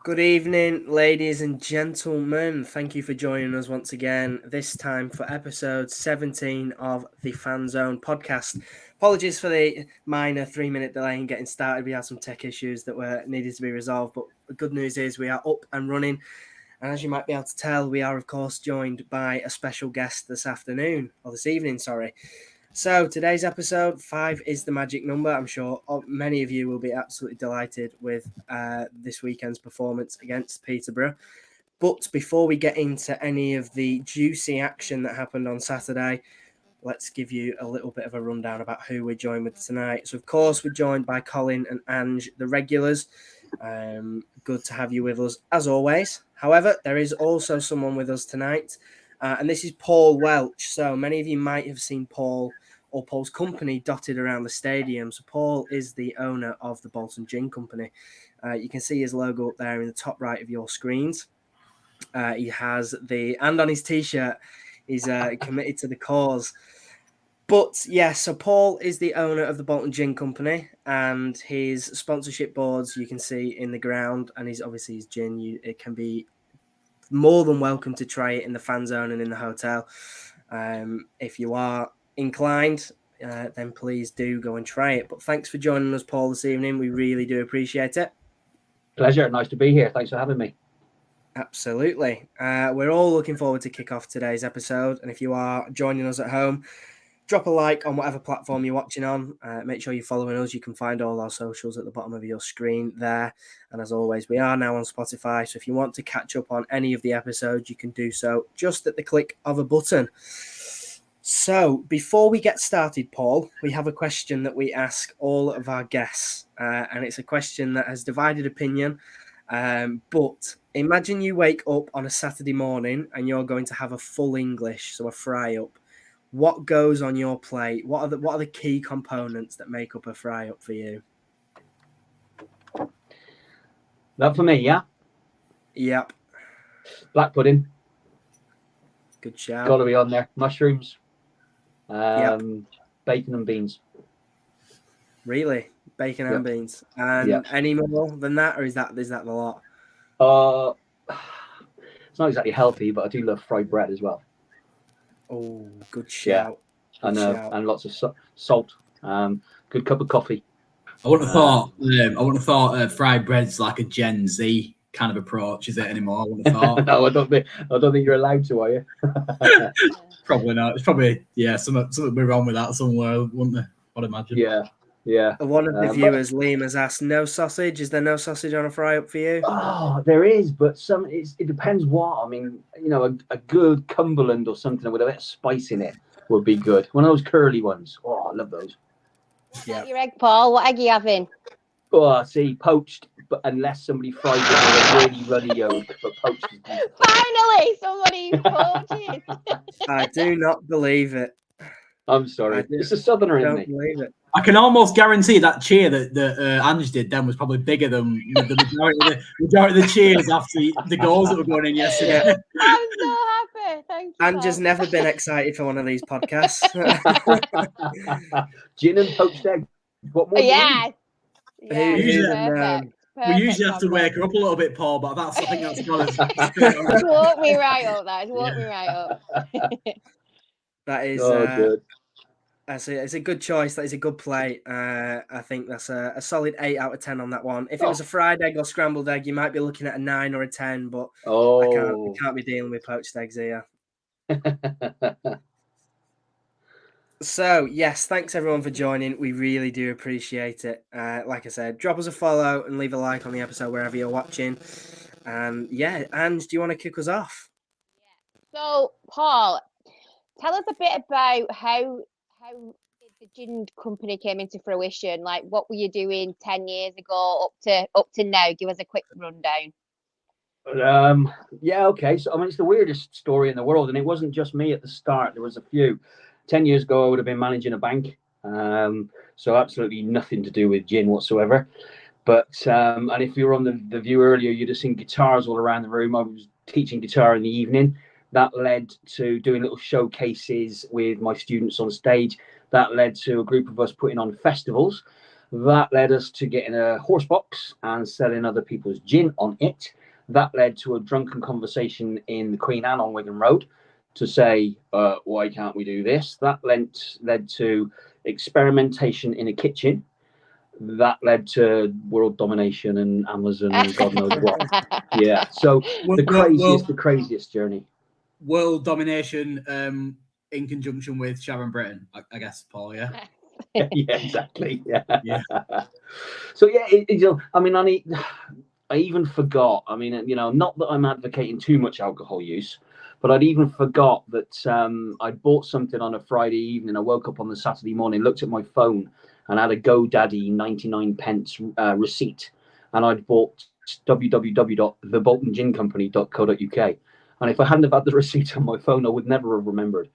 Good evening, ladies and gentlemen. Thank you for joining us once again, this time for episode 17 of the Fanzone Podcast. Apologies for the minor 3-minute delay in getting started. We had some tech issues that were needed to be resolved, but the good news is we are up and running. And as you might be able to tell, we are, of course, joined by a special guest this evening. So today's episode 5 is the magic number. I'm sure many of you will be absolutely delighted with this weekend's performance against Peterborough. But before we get into any of the juicy action that happened on Saturday, let's give you a little bit of a rundown about who we're joined with tonight. So, of course, we're joined by Colin and Ange, the regulars. Good to have you with us, as always. However, there is also someone with us tonight, and this is Paul Welch. So many of you might have seen Paul or Paul's company dotted around the stadium. So Paul is the owner of the Bolton Gin Company. You can see his logo up there in the top right of your screens. He has and on his T-shirt, he's committed to the cause. But yeah, so Paul is the owner of the Bolton Gin Company, and his sponsorship boards you can see in the ground, and his gin. It can be more than welcome to try it in the fan zone and in the hotel. If you are inclined, then please do go and try it. But thanks for joining us, Paul, this evening. We really do appreciate it. Pleasure. Nice to be here. Thanks for having me. Absolutely. We're all looking forward to kick off today's episode. And if you are joining us at home, drop a like on whatever platform you're watching on. Make sure you're following us. You can find all our socials at the bottom of your screen there. And as always, we are now on Spotify. So if you want to catch up on any of the episodes, you can do so just at the click of a button. So before we get started, Paul, we have a question that we ask all of our guests. And it's a question that has divided opinion. But imagine you wake up on a Saturday morning and you're going to have a full English, so a fry-up. What goes on your plate? What are the key components that make up a fry-up for you? That for me, yeah? Yep. Black pudding. Good shout. Got to be on there. Mushrooms. Yep. Bacon and beans. Really? Bacon and beans. And any more than that, or is that the lot? It's not exactly healthy, but I do love fried bread as well. Oh, good shout. Yeah. And lots of salt. Good cup of coffee. I wouldn't have thought fried bread's like a Gen Z kind of approach, is it anymore? I wouldn't have thought. No, I don't think you're allowed to, are you? Probably not. It's probably something be wrong with that somewhere, wouldn't there? I'd imagine. Yeah. One of the viewers, Liam, has asked, no sausage? Is there no sausage on a fry-up for you? Oh, there is, but it depends what. I mean, a good Cumberland or something with a bit of spice in it would be good. One of those curly ones. Oh, I love those. Yeah. Your egg, Paul. What egg are you having? Oh, see, poached, but unless somebody fries it with a really ruddy yolk, but poached is beautiful. Finally, somebody poaches. I do not believe it. I'm sorry. It's a southerner in me. Believe it. I can almost guarantee that cheer that Ange did then was probably bigger than the majority of the cheers after the goals that were going in yesterday. I'm so happy. Thank you. Ange has never been excited for one of these podcasts. Gin and poached egg. What more? Yeah. We usually have to wake her up a little bit, Paul, but I think that's got us. It's woke me right up. That woke me right up. That is good. It's a good choice. That is a good play. I think that's a solid 8 out of 10 on that one. If it was a fried egg or scrambled egg, you might be looking at a 9 or a 10. But I can't be dealing with poached eggs here. So yes, thanks everyone for joining. We really do appreciate it. Like I said, drop us a follow and leave a like on the episode wherever you're watching. And Ange, do you want to kick us off? So, Paul, tell us a bit about how the gin company came into fruition. Like, what were you doing 10 years ago up to now? Give us a quick rundown. Okay. So, I mean, it's the weirdest story in the world, and it wasn't just me at the start. There was a few. 10 years ago, I would have been managing a bank, so absolutely nothing to do with gin whatsoever. But and if you were on the view earlier, you'd have seen guitars all around the room. I was teaching guitar in the evening. That led to doing little showcases with my students on stage. That led to a group of us putting on festivals. That led us to getting a horse box and selling other people's gin on it. That led to a drunken conversation in the Queen Anne on Wigan Road to say, why can't we do this? That led to experimentation in a kitchen. That led to world domination and Amazon and God knows what. Yeah. So the craziest journey. World domination in conjunction with Sharon Britton, I guess, Paul, yeah? Yeah, exactly. Yeah. Yeah. So, yeah, I mean, I even forgot. I mean, not that I'm advocating too much alcohol use, but I'd even forgot that I'd bought something on a Friday evening. I woke up on the Saturday morning, looked at my phone, and had a GoDaddy 99p receipt. And I'd bought www.theboltongincompany.co.uk. And if I hadn't have had the receipt on my phone, I would never have remembered.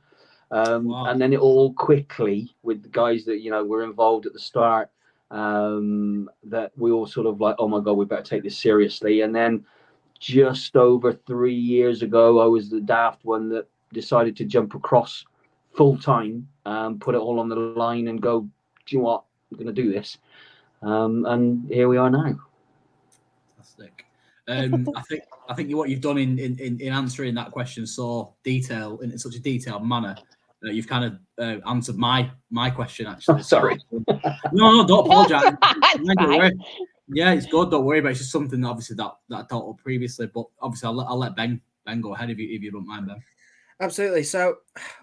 Wow. And then it all quickly, with the guys that were involved at the start, that we all sort of like, oh my God, we better take this seriously. And then just over 3 years ago, I was the daft one that decided to jump across full time, put it all on the line and go, do you know what, I'm going to do this. And here we are now. Fantastic. I think what you've done in answering that question in such a detailed manner, you've kind of answered my question actually. Sorry. No, don't apologise. Fine. Yeah, it's good. Don't worry about it. It's just something obviously that I thought of previously, but obviously I'll let Ben go ahead if you don't mind, Ben. Absolutely. So,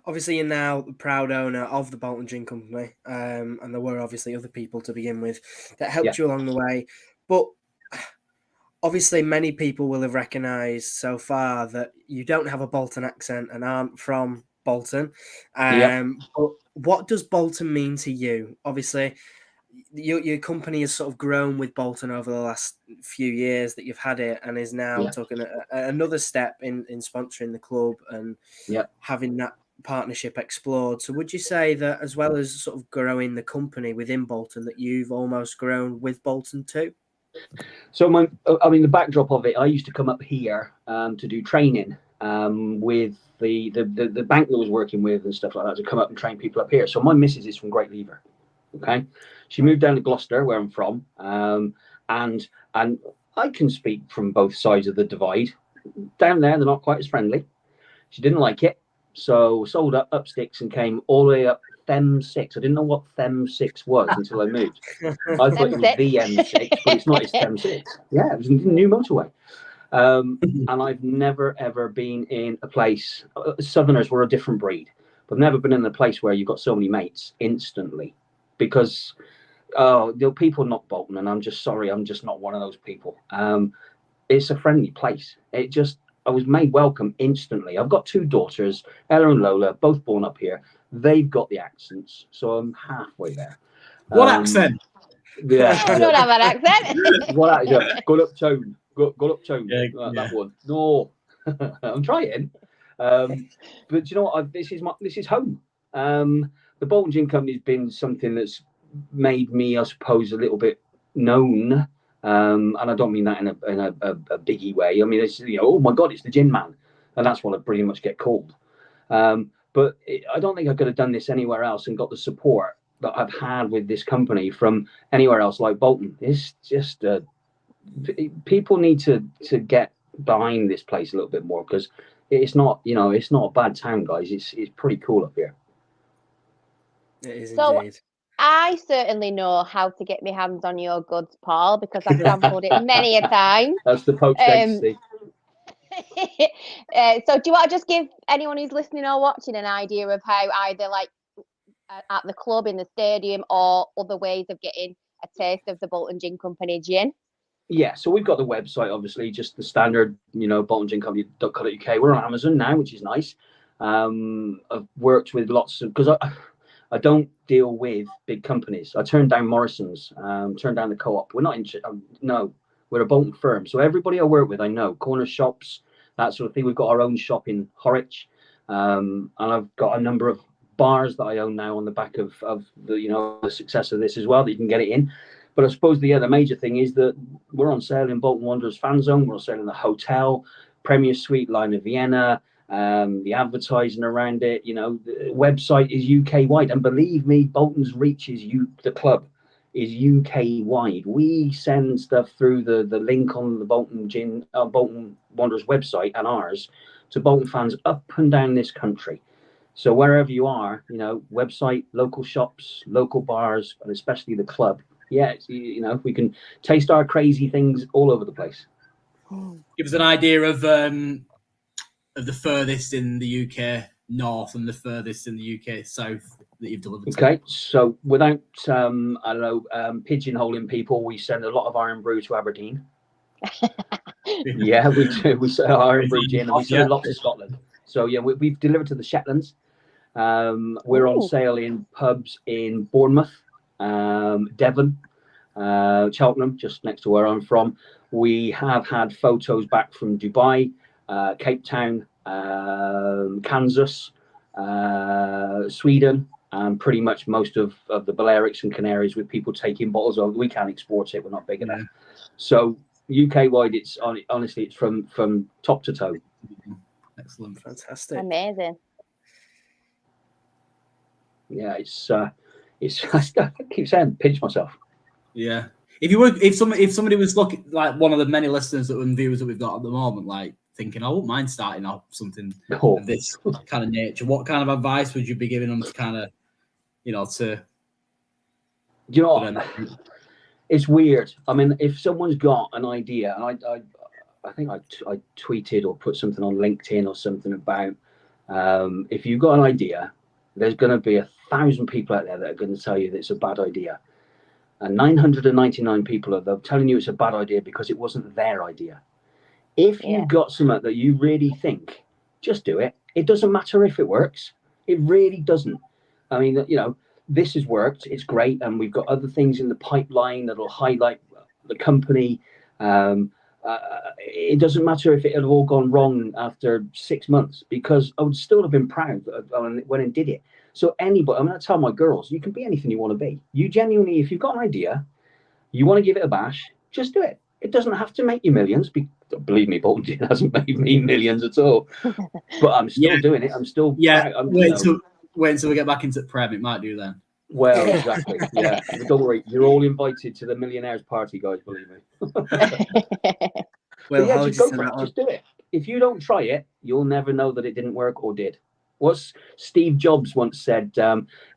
obviously, you're now the proud owner of the Bolton Gin Company, and there were obviously other people to begin with that helped you along the way. But obviously, many people will have recognised so far that you don't have a Bolton accent and aren't from Bolton. But what does Bolton mean to you? Obviously, your company has sort of grown with Bolton over the last few years that you've had it, and is now taking another step in sponsoring the club and having that partnership explored. So would you say that as well as sort of growing the company within Bolton, that you've almost grown with Bolton too? So the backdrop of it, I used to come up here to do training with the bank that I was working with and stuff like that, to come up and train people up here. So my missus is from Great Lever. Okay, she moved down to Gloucester, where I'm from, and I can speak from both sides of the divide. Down there, they're not quite as friendly. She didn't like it, so sold up sticks and came all the way up Them6. I didn't know what Them6 was until I moved. I thought it was the M6, but it's not. It's Them6. Yeah, it was a new motorway. And I've never ever been in a place. Southerners were a different breed, but I've never been in a place where you've got so many mates instantly. Because people knock Bolton, and I'm just sorry, I'm just not one of those people. It's a friendly place. I was made welcome instantly. I've got two daughters, Ella and Lola, both born up here. They've got the accents, so I'm halfway there. What accent? Yeah, I don't have an accent. What accent? Go up town. Go up town. That one. No, I'm trying. But you know what? This is home. The Bolton Gin Company has been something that's made me, I suppose, a little bit known. And I don't mean that in a biggie way. I mean, it's, oh my God, it's the Gin Man. And that's what I pretty much get called. But I don't think I could have done this anywhere else and got the support that I've had with this company from anywhere else like Bolton. It's just, people need to get behind this place a little bit more, because it's not a bad town, guys. It's pretty cool up here. It is So, indeed. I certainly know how to get my hands on your goods, Paul, because I've sampled it many a time. That's the poached eggs, see. So do you want to just give anyone who's listening or watching an idea of how either like at the club, in the stadium, or other ways of getting a taste of the Bolton Gin Company gin? Yeah, so we've got the website, obviously, just the standard, boltongincompany.co.uk. We're on Amazon now, which is nice. I've worked with lots of, because I don't deal with big companies. I turned down Morrison's, turned down the Co-op. We're not no, we're a Bolton firm. So everybody I work with, I know, corner shops, that sort of thing. We've got our own shop in Horwich, and I've got a number of bars that I own now on the back of the the success of this as well, that you can get it in. But I suppose the major thing is that we're on sale in Bolton Wanderers Fanzone. We're on sale in the hotel, Premier Suite line of Vienna. The advertising around it, the website is UK wide, and believe me, Bolton's reach is the club is UK wide. We send stuff through the link on the Bolton Wanderers website and ours to Bolton fans up and down this country. So wherever you are, website, local shops, local bars, and especially the club. Yeah, we can taste our crazy things all over the place. Give us an idea of the furthest in the UK north and the furthest in the UK south that you've delivered to. Okay, so without pigeonholing people, we send a lot of Iron Brew to Aberdeen. Yeah, we do. We sell Iron Brew gin, and we sell a lot to Scotland. So yeah, we've delivered to the Shetlands. We're on sale in pubs in Bournemouth, Devon, Cheltenham, just next to where I'm from. We have had photos back from Dubai, Cape Town, Kansas, Sweden, and pretty much most of the Balearics and Canaries, with people taking bottles over. We can't export it; we're not big enough. So UK wide, it's honestly, it's from top to toe. Excellent, fantastic, amazing. Yeah, it's I keep saying, pinch myself. Yeah. If somebody was looking, like one of the many listeners and viewers that we've got at the moment, like thinking, I wouldn't mind starting off something of this kind of nature, what kind of advice would you be giving them to kind of, to... Do you know what? It's weird. I mean, if someone's got an idea, and I think I tweeted or put something on LinkedIn or something about, if you've got an idea, there's going to be 1,000 people out there that are going to tell you that it's a bad idea. And 999 people are telling you it's a bad idea because it wasn't their idea. If you've got something that you really think, just do it. It doesn't matter if it works. It really doesn't. I mean, this has worked. It's great. And we've got other things in the pipeline that'll highlight the company. It doesn't matter if it had all gone wrong after 6 months, because I would still have been proud when I did it. So anybody, I tell my girls, you can be anything you want to be. You genuinely, if you've got an idea, you want to give it a bash, just do it. It doesn't have to make you millions. Believe me, Bolton hasn't made me millions at all. But I'm still doing it. I'm still wait until we get back into Prem. It might do then. Well, exactly. Yeah. Don't worry. You're all invited to the millionaires party, guys. Believe me. Well, yeah, just go for it. Just do it. If you don't try it, you'll never know that it didn't work or did. What's Steve Jobs once said?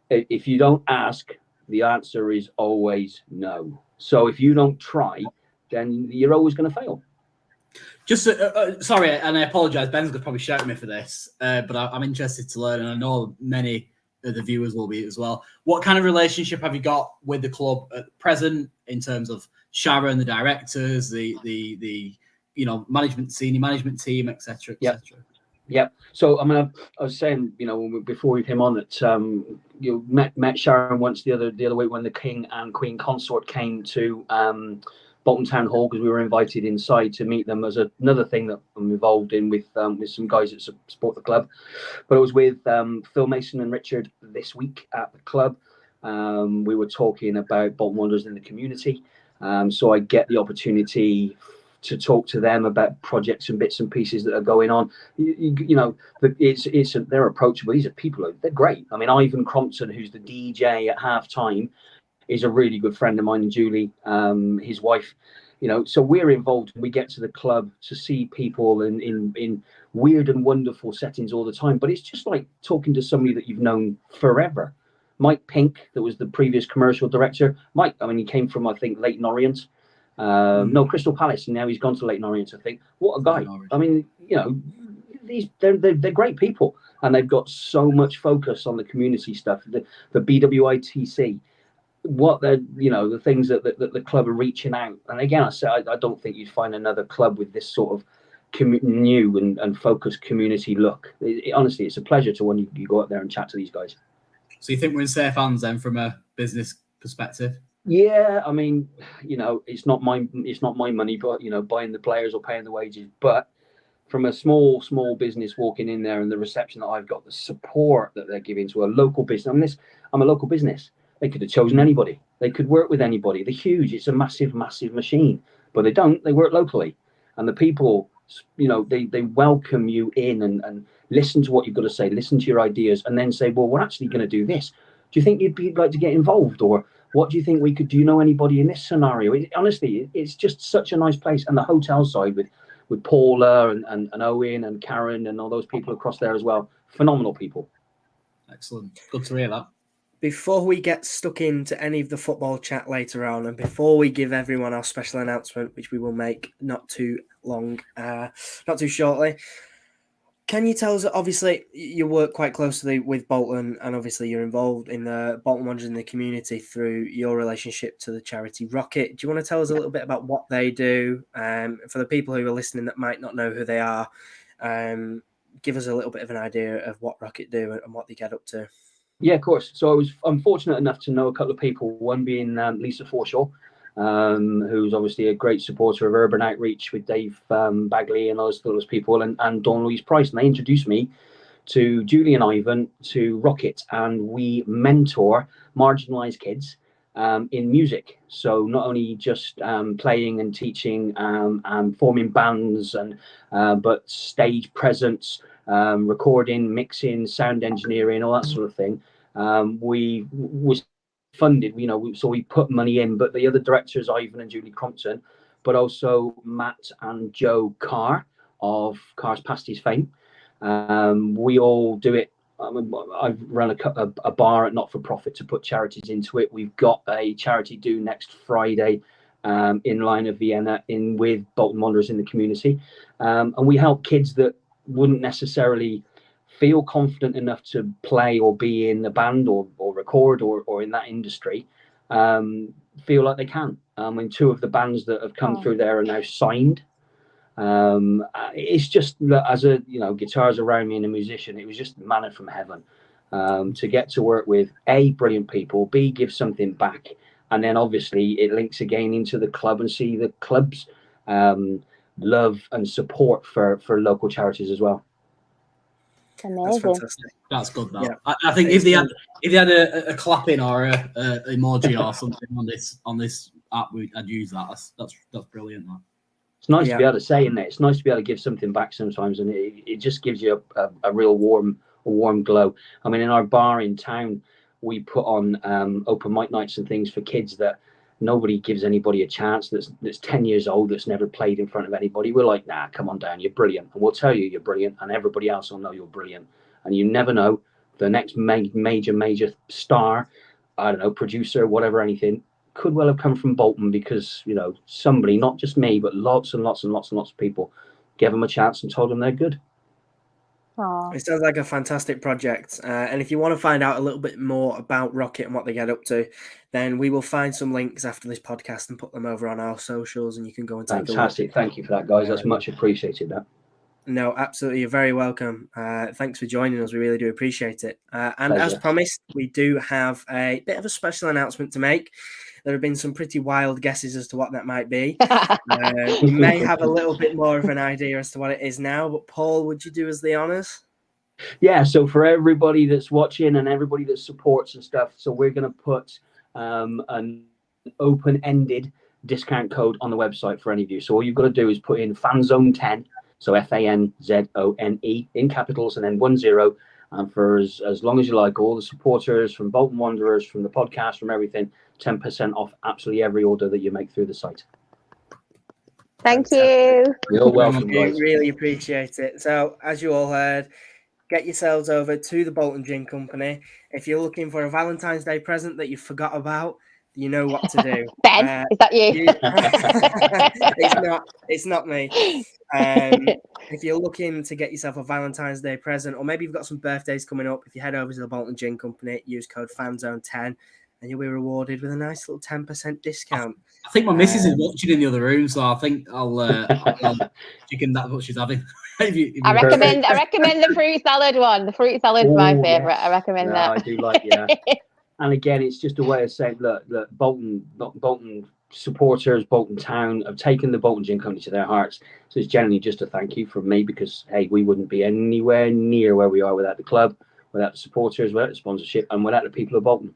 If you don't ask, the answer is always no. So if you don't try, then you're always going to fail. Just sorry, and I apologise. Ben's going to probably shout at me for this, but I'm interested to learn, and I know many of the viewers will be as well. What kind of relationship have you got with the club at present in terms of Sharon, the directors, the management, senior management team, etc., etc.? Yep. So I was saying, before we came on, that you met Sharon once the other week when the King and Queen consort came to Bolton Town Hall, because we were invited inside to meet them as another thing that I'm involved in with some guys that support the club. But it was with Phil Mason and Richard this week at the club. We were talking about Bolton Wanderers in the community. So I get the opportunity to talk to them about projects and bits and pieces that are going on. They're approachable. These are people, they're great. I mean, Ivan Crompton, who's the DJ at halftime, is a really good friend of mine, and Julie, his wife. So we're involved. We get to the club to see people in weird and wonderful settings all the time. But it's just like talking to somebody that you've known forever. Mike Pink, that was the previous commercial director. Mike, he came from, I think, Leyton Orient. Crystal Palace, and now he's gone to Leyton Orient, I think. What a guy. They're great people, and they've got so much focus on the community stuff, the BWITC, what they're, the things that the club are reaching out. And again, I don't think you'd find another club with this sort of new and focused community look. Honestly, it's a pleasure when you go up there and chat to these guys. So you think we're in safe hands then from a business perspective? Yeah, it's not my money, but buying the players or paying the wages. But from a small business walking in there, and the reception that I've got, the support that they're giving to a local business. I'm a local business. They could have chosen anybody. They could work with anybody. They're huge. It's a massive, massive machine. But they don't. They work locally, and the people, they welcome you in and listen to what you've got to say, listen to your ideas, and then say, well, we're actually going to do this. Do you think you'd like to get involved? Or What do you think we could do? You know anybody in this scenario? Honestly, it's just such a nice place. And the hotel side with Paula and Owen and Karen and all those people across there as well. Phenomenal people. Excellent. Good to hear that. Before we get stuck into any of the football chat later on, and before we give everyone our special announcement, which we will make not too shortly, can you tell us, obviously, you work quite closely with Bolton, and obviously you're involved in the Bolton Wanderers in the community through your relationship to the charity Rocket. Do you want to tell us a little bit about what they do? For the people who are listening that might not know who they are, give us a little bit of an idea of what Rocket do and what they get up to. Yeah, of course. So I'm fortunate enough to know a couple of people, one being Lisa Forshaw, who's obviously a great supporter of Urban Outreach with Dave Bagley and those people, and Dawn Louise Price. And they introduced me to Julie and Ivan to Rocket, and we mentor marginalised kids in music. So not only just playing and teaching and forming bands, but stage presence, recording, mixing, sound engineering, all that sort of thing. We was funded, so we put money in, but the other directors, Ivan and Julie Crompton, but also Matt and Joe Carr of Carr's Pasties fame. We all do it. I've run a bar at Not For Profit to put charities into it. We've got a charity due next Friday in line of Vienna with Bolton Wanderers in the community, and we help kids that wouldn't necessarily feel confident enough to play or be in the band or record or in that industry, feel like they can. And two of the bands that have come through there are now signed. It's just, as a guitars around me and a musician, it was just manna from heaven to get to work with A, brilliant people, B, give something back, and then obviously it links again into the club and see the club's love and support for local charities as well. Amazing. That's fantastic. That's good. That. Yeah. I think if they had a clapping or a emoji or something on this app, I'd use that. That's brilliant. That. It's nice to be able to say, isn't it? It's nice to be able to give something back sometimes, and it just gives you a real warm glow. I mean, in our bar in town, we put on open mic nights and things for kids that nobody gives anybody a chance. That's 10 years old, that's never played in front of anybody. We're like, nah, come on down, you're brilliant, and we'll tell you you're brilliant, and everybody else will know you're brilliant. And you never know, the next major star, I don't know, producer, whatever, anything, could well have come from Bolton because somebody, not just me, but lots and lots of people gave them a chance and told them they're good. Aww. It sounds like a fantastic project. And if you want to find out a little bit more about Rocket and what they get up to, then we will find some links after this podcast and put them over on our socials, and you can go and take a look. Fantastic. Thank you for that, guys. That's much appreciated. That. No, absolutely. You're very welcome. Thanks for joining us. We really do appreciate it. And Pleasure. as promised, we do have a bit of a special announcement to make. There have been some pretty wild guesses as to what that might be. We may have a little bit more of an idea as to what it is now, but Paul, would you do us the honours? Yeah, so for everybody that's watching and everybody that supports and stuff, so we're going to put an open-ended discount code on the website for any of you. So all you've got to do is put in Fanzone 10, so FANZONE in capitals and then 10. And for as long as you like, all the supporters from Bolton Wanderers, from the podcast, from everything, 10% off absolutely every order that you make through the site. Thank you. You're welcome, We guys. really appreciate it. So, as you all heard, get yourselves over to the Bolton Gin Company. If you're looking for a Valentine's Day present that you forgot about, you know what to do. Ben, is that you? It's not me. If you're looking to get yourself a Valentine's Day present, or maybe you've got some birthdays coming up, if you head over to the Bolton Gin Company, use code FANZONE10, and you'll be rewarded with a nice little 10% discount. I think my missus is watching in the other room, so I think I'll chicken that what she's having. I recommend the fruit salad one. The fruit salad is my favourite. Yes. I recommend that. I do like, yeah. And again, it's just a way of saying, look, Bolton supporters, Bolton Town have taken the Bolton Gin Company to their hearts. So it's generally just a thank you from me because, hey, we wouldn't be anywhere near where we are without the club, without the supporters, without the sponsorship, and without the people of Bolton.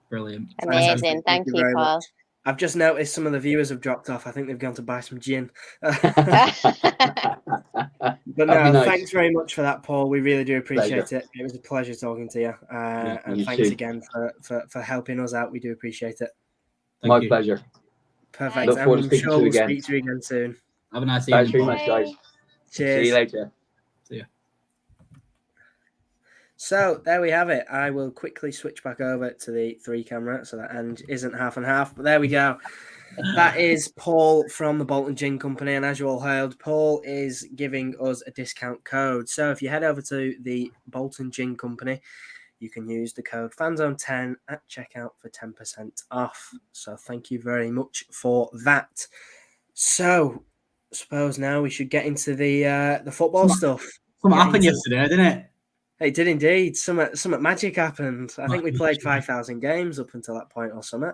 Brilliant. Amazing. Thank you, Paul. Much. I've just noticed some of the viewers have dropped off. I think they've gone to buy some gin. But That'd be no, nice. thanks very much for that, Paul. We really do appreciate Pleasure. it. It was a pleasure talking to you. And you thanks too. again for helping us out. We do appreciate it. My pleasure. Perfect. Look forward to I'm speaking sure to you we'll again. speak to you again soon. Have a nice evening. Thanks very much, guys. Cheers. See you later. See ya. So there we have it. I will quickly switch back over to the 3 camera so that Ange isn't half and half. But there we go. That is Paul from the Bolton Gin Company. And as you all heard, Paul is giving us a discount code. So if you head over to the Bolton Gin Company, you can use the code Fanzone10 at checkout for 10% off. So thank you very much for that. So I suppose now we should get into the football stuff. Something happened yesterday, didn't it? It did indeed. Something magic happened. I think we played 5,000 games up until that point or something.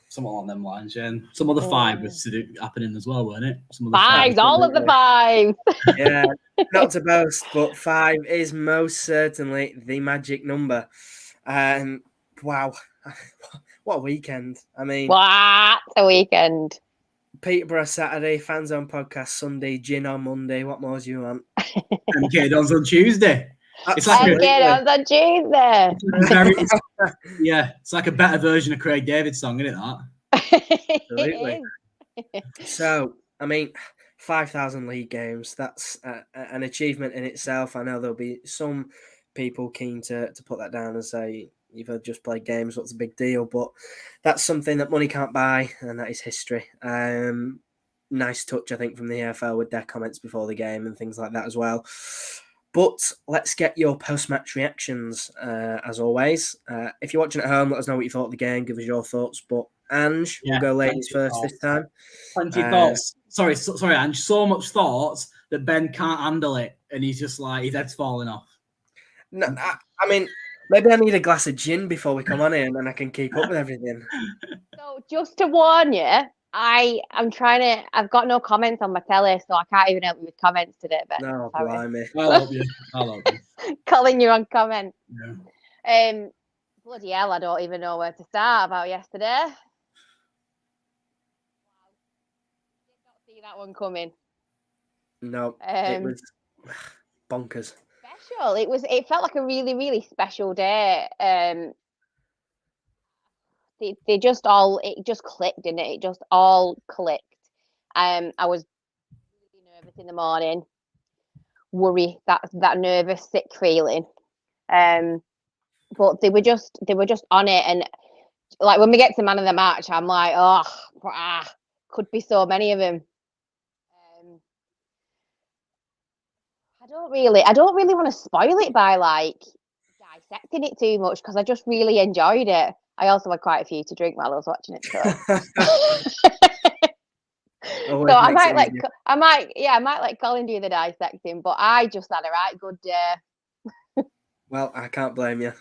Something along them lines, yeah. And some other 5 was happening as well, weren't it? Some of the 5, all of the 5. Yeah, not to boast, but 5 is most certainly the magic number. Wow, what a weekend. I mean, What a weekend. Peterborough Saturday, Fanzone Podcast Sunday, gin on Monday. What more do you want? And K-Dons on Tuesday. It's like Again, on Tuesday. It's like a better version of Craig David's song, isn't it? That absolutely. So, I mean, 5,000 league games. That's an achievement in itself. I know there'll be some people keen to put that down and say you've just played games. What's the big deal? But that's something that money can't buy, and that is history. Nice touch, I think, from the EFL with their comments before the game and things like that as well. But let's get your post-match reactions, as always. If you're watching at home, let us know what you thought of the game. Give us your thoughts. But Ange, we'll go ladies first this time. Plenty of thoughts. Sorry, Ange. So much thoughts that Ben can't handle it, and he's just like, his head's falling off. No, I mean, maybe I need a glass of gin before we come on here, and then I can keep up with everything. So just to warn you, I've got no comments on my telly, so I can't even help you with comments today, Ben. No, blimey. I'll help you. Calling you on comment. Yeah. Bloody hell, I don't even know where to start about yesterday. Wow. Did not see that one coming. No, it was bonkers. Special. It felt like a really, really special day. It just clicked, didn't it? It just all clicked. I was really nervous in the morning, worry, that nervous, sick feeling. But they were just on it, and like when we get to man of the match, I'm like, could be so many of them. I don't really want to spoil it by like dissecting it too much because I just really enjoyed it. I also had quite a few to drink while I was watching it. So I might let Colin do the dissecting, but I just had a right good day. Well, I can't blame you.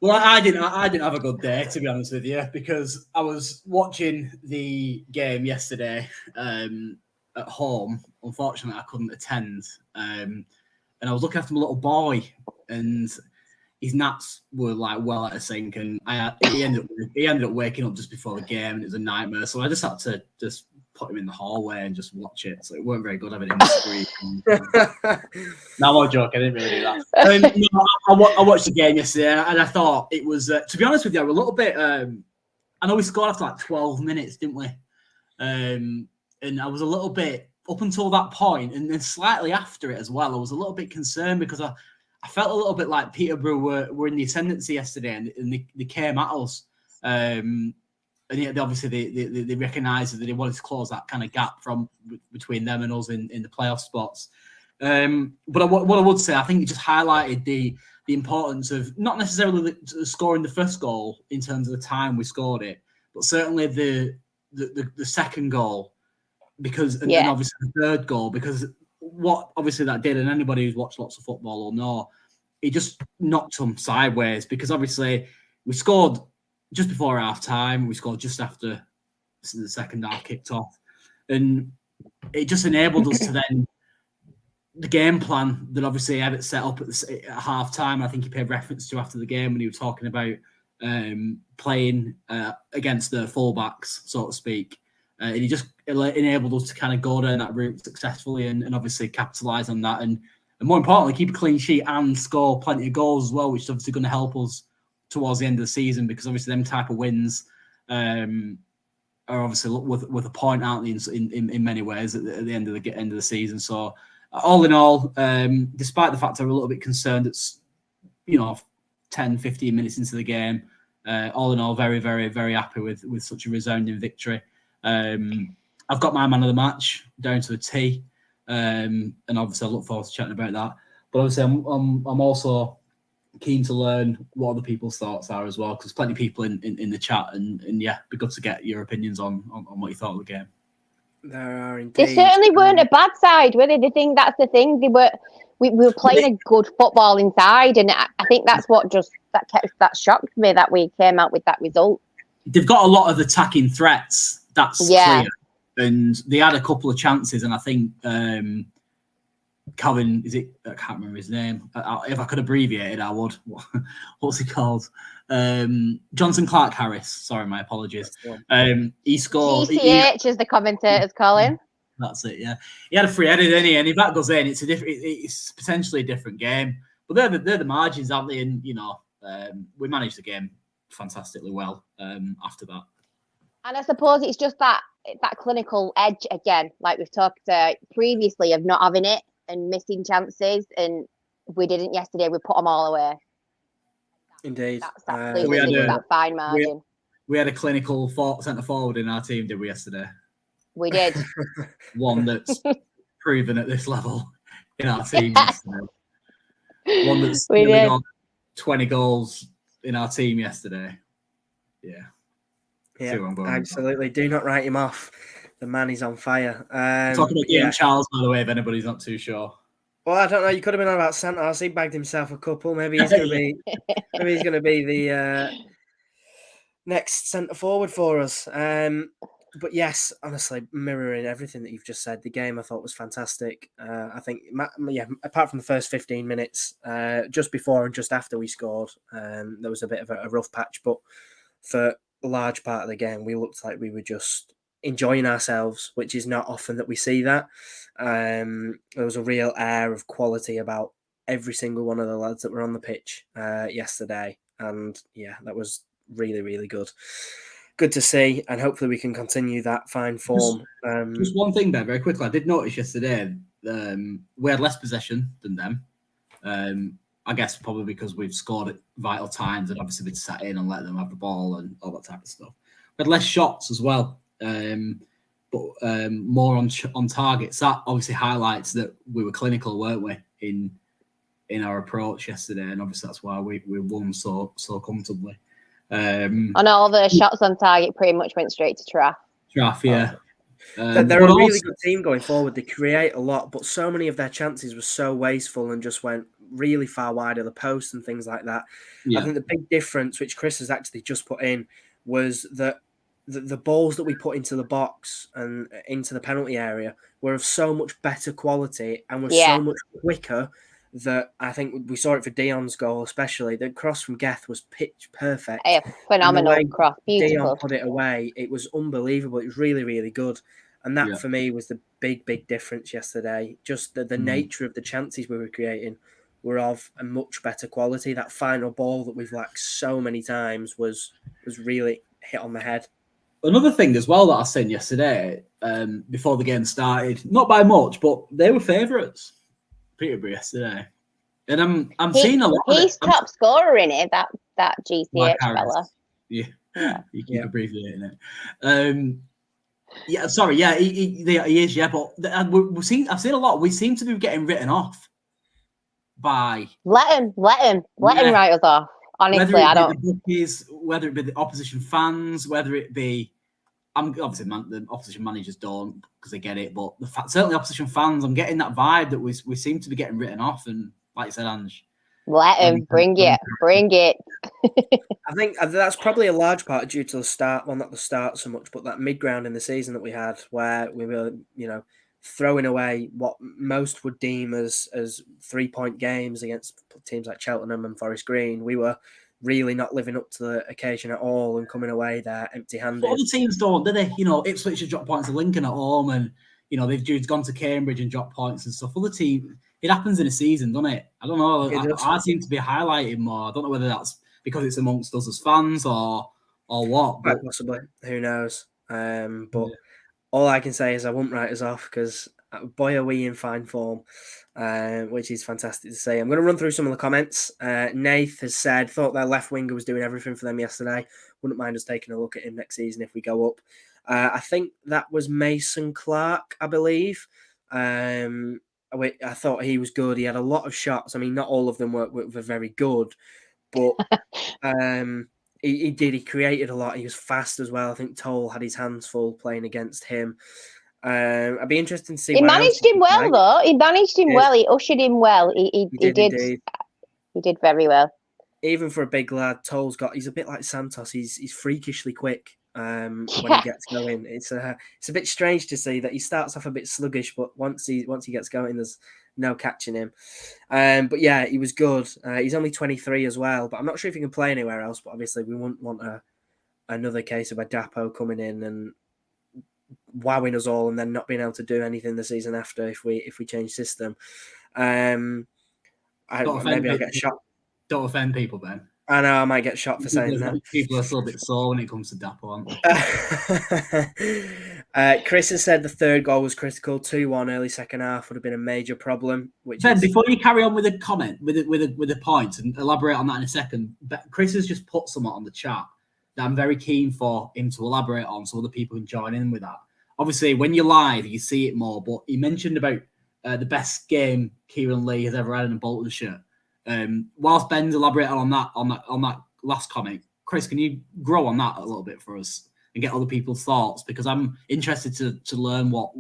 Well, I didn't have a good day, to be honest with you, because I was watching the game yesterday at home. Unfortunately, I couldn't attend, and I was looking after my little boy, and his naps were like well out of sync, and he ended up waking up just before the game, and it was a nightmare. So I just had to just put him in the hallway and just watch it. So it weren't very good having him scream. No, I'm joking. I didn't really do that. I watched the game yesterday, and I thought it was, to be honest with you, I was a little bit. I know we scored after like 12 minutes, didn't we? And I was a little bit up until that point, and then slightly after it as well. I was a little bit concerned because I felt a little bit like Peterborough were in the ascendancy yesterday, and they came at us. And obviously they recognised that they wanted to close that kind of gap from between them and us in the playoff spots. But what I would say, I think it just highlighted the importance of not necessarily scoring the first goal in terms of the time we scored it, but certainly the second goal, because and obviously the third goal, because what obviously that did, and anybody who's watched lots of football will know, it just knocked them sideways, because obviously we scored just before half time, we scored just after the second half kicked off, and it just enabled us to then the game plan that obviously Ebbett set up at half time. I think he paid reference to after the game when he was talking about playing against the fullbacks, so to speak, and he just enabled us to kind of go down that route successfully and obviously capitalise on that. And more importantly, keep a clean sheet and score plenty of goals as well, which is obviously going to help us towards the end of the season, because obviously them type of wins are obviously with a point, aren't they, in many ways at the end of the season. So all in all, despite the fact I'm a little bit concerned, it's 10, 15 minutes into the game. All in all, very, very, very happy with such a resounding victory. I've got my man of the match down to a T, and obviously I look forward to chatting about that. But obviously, I'm also keen to learn what other people's thoughts are as well, because plenty of people in the chat, and yeah, it'd be good to get your opinions on what you thought of the game. There are indeed. They certainly weren't a bad side, were they? The thing that's the thing. We were playing a good football inside, and I think that's what that shocked me, that we came out with that result. They've got a lot of attacking threats. That's clear, and they had a couple of chances, and I think Calvin, I can't remember his name. If I could abbreviate it, I would. What's he called? Johnson Clark Harris. Sorry, my apologies. He scored. GCH, as the commentators call him. That's it. Yeah, he had a free header, didn't he? And if that goes in, it's potentially a different game. But they're the margins, aren't they? And we managed the game fantastically well after that. And I suppose it's just that clinical edge again, like we've talked previously, of not having it and missing chances, and we didn't yesterday. We put them all away. Indeed, that's that fine margin. We had a clinical centre forward in our team, did we, yesterday? We did. One that's proven at this level in our team yesterday. One that's really got 20 goals in our team yesterday. Yeah. Absolutely. Do not write him off. The man is on fire. Talking about Ian Charles, by the way, if anybody's not too sure. Well, I don't know. You could have been on about Santos. He bagged himself a couple. Maybe he's going to be. Maybe he's going to be the next centre forward for us. But yes, honestly, mirroring everything that you've just said, the game I thought was fantastic. I think, apart from the first 15 minutes, just before and just after we scored, there was a bit of a rough patch. But for a large part of the game, we looked like we were just enjoying ourselves, which is not often that we see that. There was a real air of quality about every single one of the lads that were on the pitch yesterday. And yeah, that was really, really good. Good to see, and hopefully we can continue that fine form. Just one thing there, very quickly. I did notice yesterday we had less possession than them. I guess probably because we've scored at vital times and obviously we'd sat in and let them have the ball and all that type of stuff. We had less shots as well, but more on targets. That obviously highlights that we were clinical, weren't we, in our approach yesterday, and obviously that's why we won so comfortably. And all the shots on target pretty much went straight to Traff. Yeah. They're a really good team going forward. They create a lot, but so many of their chances were so wasteful and just went really far wide of the post and things like that. Yeah. I think the big difference, which Chris has actually just put in, was that the balls that we put into the box and into the penalty area were of so much better quality and were so much quicker that I think we saw it for Dion's goal, especially. The cross from Geth was pitch perfect. A phenomenal cross, beautiful. Dion put it away. It was unbelievable. It was really, really good. And that, for me, was the big, big difference yesterday. Just the nature of the chances we were creating were of a much better quality. That final ball that we've lacked so many times was really hit on the head. Another thing as well that I seen yesterday, before the game started, not by much, but they were favourites. Peterborough yesterday, and I'm seeing a lot. He's top scorer in it. That GCH fella. Yeah, you keep abbreviating it. He is. Yeah, but I've seen a lot. We seem to be getting written off by. Let him write us off. Honestly, I don't. Whether it be the opposition fans, whether it be. Obviously the opposition managers don't because they get it, but certainly opposition fans, I'm getting that vibe that we seem to be getting written off. And like you said, Ange, let him bring it. I think that's probably a large part due to the start. Well, not the start so much, but that mid-ground in the season that we had, where we were, throwing away what most would deem as 3-point games against teams like Cheltenham and Forest Green. We were really not living up to the occasion at all and coming away there empty-handed. But other teams don't, do they? You know, Ipswich have dropped points to Lincoln at home, and you know they've gone to Cambridge and dropped points and stuff. Other teams, it happens in a season, doesn't it? I don't know. I seem to be highlighting more. I don't know whether that's because it's amongst us as fans or what. Quite possibly. Who knows? But all I can say is I won't write us off because boy are we in fine form, which is fantastic to see. I'm going to run through some of the comments. Nath has said, thought their left winger was doing everything for them yesterday. Wouldn't mind us taking a look at him next season if we go up. I think that was Mason Clark, I believe. I thought he was good. He had a lot of shots. I mean, not all of them were very good, but he did. He created a lot. He was fast as well. I think Toll had his hands full playing against him. I'd be interested to see. He managed him well, though. He managed him well. He ushered him well. He did. He did very well. Even for a big lad, he's a bit like Santos. He's freakishly quick when he gets going. It's a bit strange to see that he starts off a bit sluggish, but once he gets going, there's no catching him. But yeah, he was good. He's only 23 as well, but I'm not sure if he can play anywhere else. But obviously, we wouldn't want another case of a Dapo coming in and wowing us all, and then not being able to do anything the season after if we change system. Maybe I'll get shot. Don't offend people, Ben. I know I might get shot for saying that. People are still a bit sore when it comes to Dapo, aren't they? Chris has said the third goal was critical. 2-1 early second half would have been a major problem. Ben, before you carry on with a comment, with a point, and elaborate on that in a second, Chris has just put something on the chat that I'm very keen for him to elaborate on, so other people can join in with that. Obviously, when you're live, you see it more. But he mentioned about the best game Kieran Lee has ever had in a Bolton shirt. Whilst Ben's elaborating on that last comment, Chris, can you grow on that a little bit for us and get other people's thoughts? Because I'm interested to learn what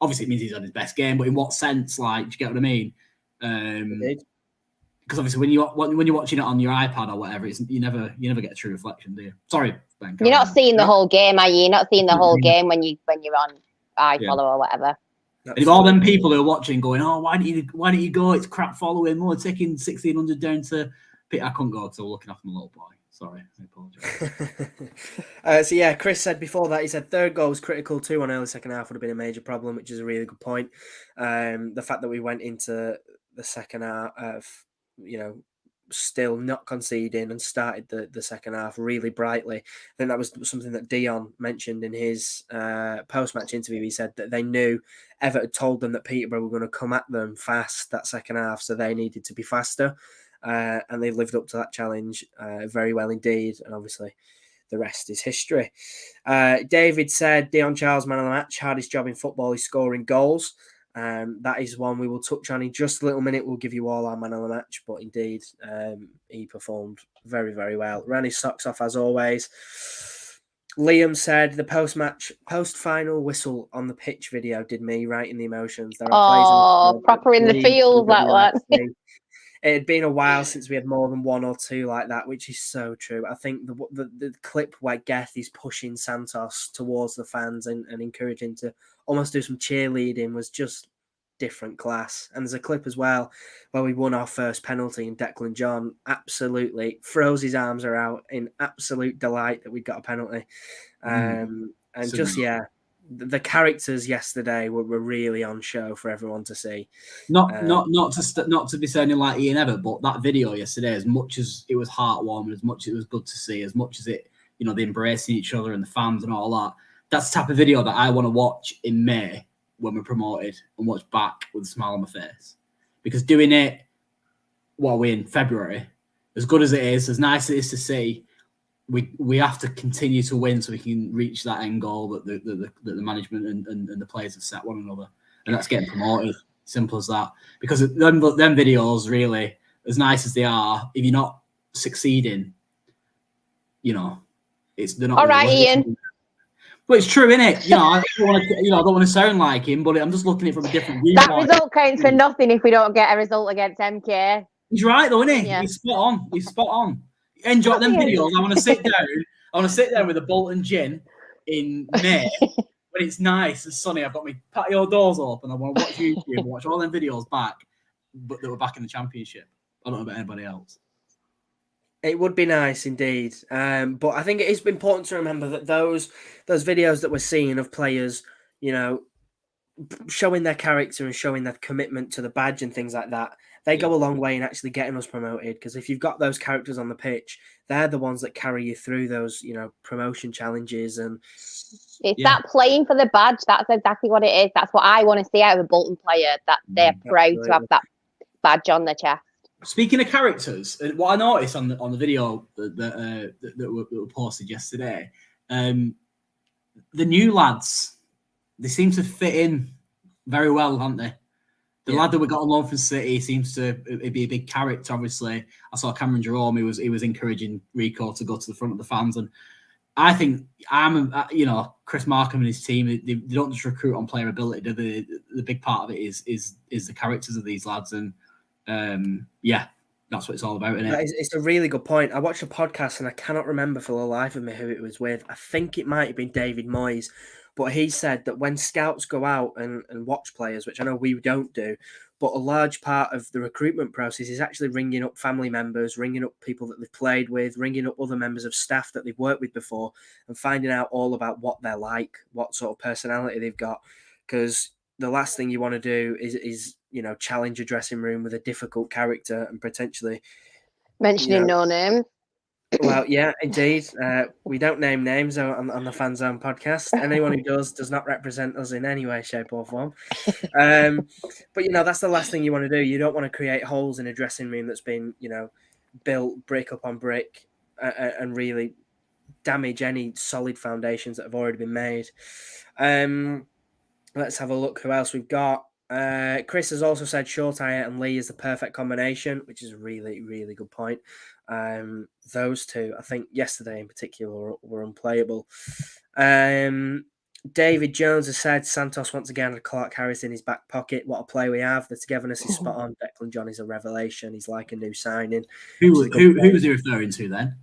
obviously it means he's had his best game, but in what sense? Like, do you get what I mean? Because obviously when you're watching it on your iPad or whatever, you never get a true reflection, do you? Sorry, Ben. You're not seeing the whole game, are you? You're not seeing the whole game when you're on iFollow or whatever. And if all them people who are watching going, oh, why don't you go? It's crap following. We're taking 1,600 down to Peter. I couldn't go because I was looking after my little boy. Sorry, I apologise. So yeah, Chris said before that, he said third goal was critical. 2-1 early second half would have been a major problem, which is a really good point. The fact that we went into the second half, still not conceding and started the second half really brightly. I think that was something that Dion mentioned in his post-match interview. He said that they knew Everett had told them that Peterborough were going to come at them fast that second half, so they needed to be faster. And they lived up to that challenge very well indeed. And obviously the rest is history. David said, Dion Charles, man of the match, hardest job in football is scoring goals. That is one we will touch on in just a little minute. We'll give you all our man of the match, but indeed he performed very, very well. Ran his socks off as always. Liam said the post-final whistle on the pitch video did me right in the emotions. There are plays proper in the field, that one. It had been a while since we had more than one or two like that, which is so true. I think the clip where Geth is pushing Santos towards the fans and encouraging to almost do some cheerleading was just different class. And there's a clip as well where we won our first penalty and Declan John absolutely throws his arms around in absolute delight that we got a penalty. The characters yesterday were really on show for everyone to see. Not to be sounding like Ian Everett, but that video yesterday, as much as it was heartwarming, as much as it was good to see, as much as it, the embracing each other and the fans and all that, that's the type of video that I want to watch in May when we're promoted and watch back with a smile on my face. Because doing it, in February, as good as it is, as nice as it is to see, we have to continue to win so we can reach that end goal that the management and the players have set one another, and that's getting promoted. Simple as that. Because them videos, really, as nice as they are, if you're not succeeding, they're not. All right, Ian. But it's true, isn't it? I don't want to sound like him, but I'm just looking at it from a different viewpoint. That result counts for nothing if we don't get a result against MK. He's right, though, isn't he? Yeah. He's spot on. Enjoy them videos. I want to sit down with a Bolton gin in May when it's nice and sunny. I've got my patio doors open. I want to watch YouTube and watch all them videos back, but they were back in the Championship. I don't know about anybody else. It would be nice indeed. But I think it is important to remember that those videos that we're seeing of players, showing their character and showing their commitment to the badge and things like that, they go a long way in actually getting us promoted. Because if you've got those characters on the pitch, they're the ones that carry you through those, promotion challenges. And it's that playing for the badge. That's exactly what it is. That's what I want to see out of a Bolton player, that they're proud to have that badge on their chest. Speaking of characters, what I noticed on the video that were posted yesterday, the new lads, they seem to fit in very well, aren't they? The lad that we got on loan from City seems to be a big character. Obviously, I saw Cameron Jerome. He was encouraging Rico to go to the front of the fans, and I think Chris Markham and his team. They don't just recruit on player ability. The big part of it is the characters of these lads, and that's what it's all about, isn't it? It's a really good point. I watched a podcast and I cannot remember for the life of me who it was with. I think it might have been David Moyes, but he said that when scouts go out and watch players, which I know we don't do, but a large part of the recruitment process is actually ringing up family members, ringing up people that they've played with, ringing up other members of staff that they've worked with before, and finding out all about what they're like, what sort of personality they've got. Because the last thing you want to do is challenge a dressing room with a difficult character and potentially mentioning no name. Well, yeah, indeed. We don't name names on the Fanzone podcast. Anyone who does not represent us in any way, shape, or form. But that's the last thing you want to do. You don't want to create holes in a dressing room that's been built brick upon brick and really damage any solid foundations that have already been made. Let's have a look who else we've got. Chris has also said Shortire and Lee is the perfect combination, which is a really, really good point. Those two, I think yesterday in particular, were unplayable. David Jones has said Santos once again had Clark Harris in his back pocket. What a play we have. The togetherness is spot on. Declan John is a revelation. He's like a new signing. Who was he referring to then?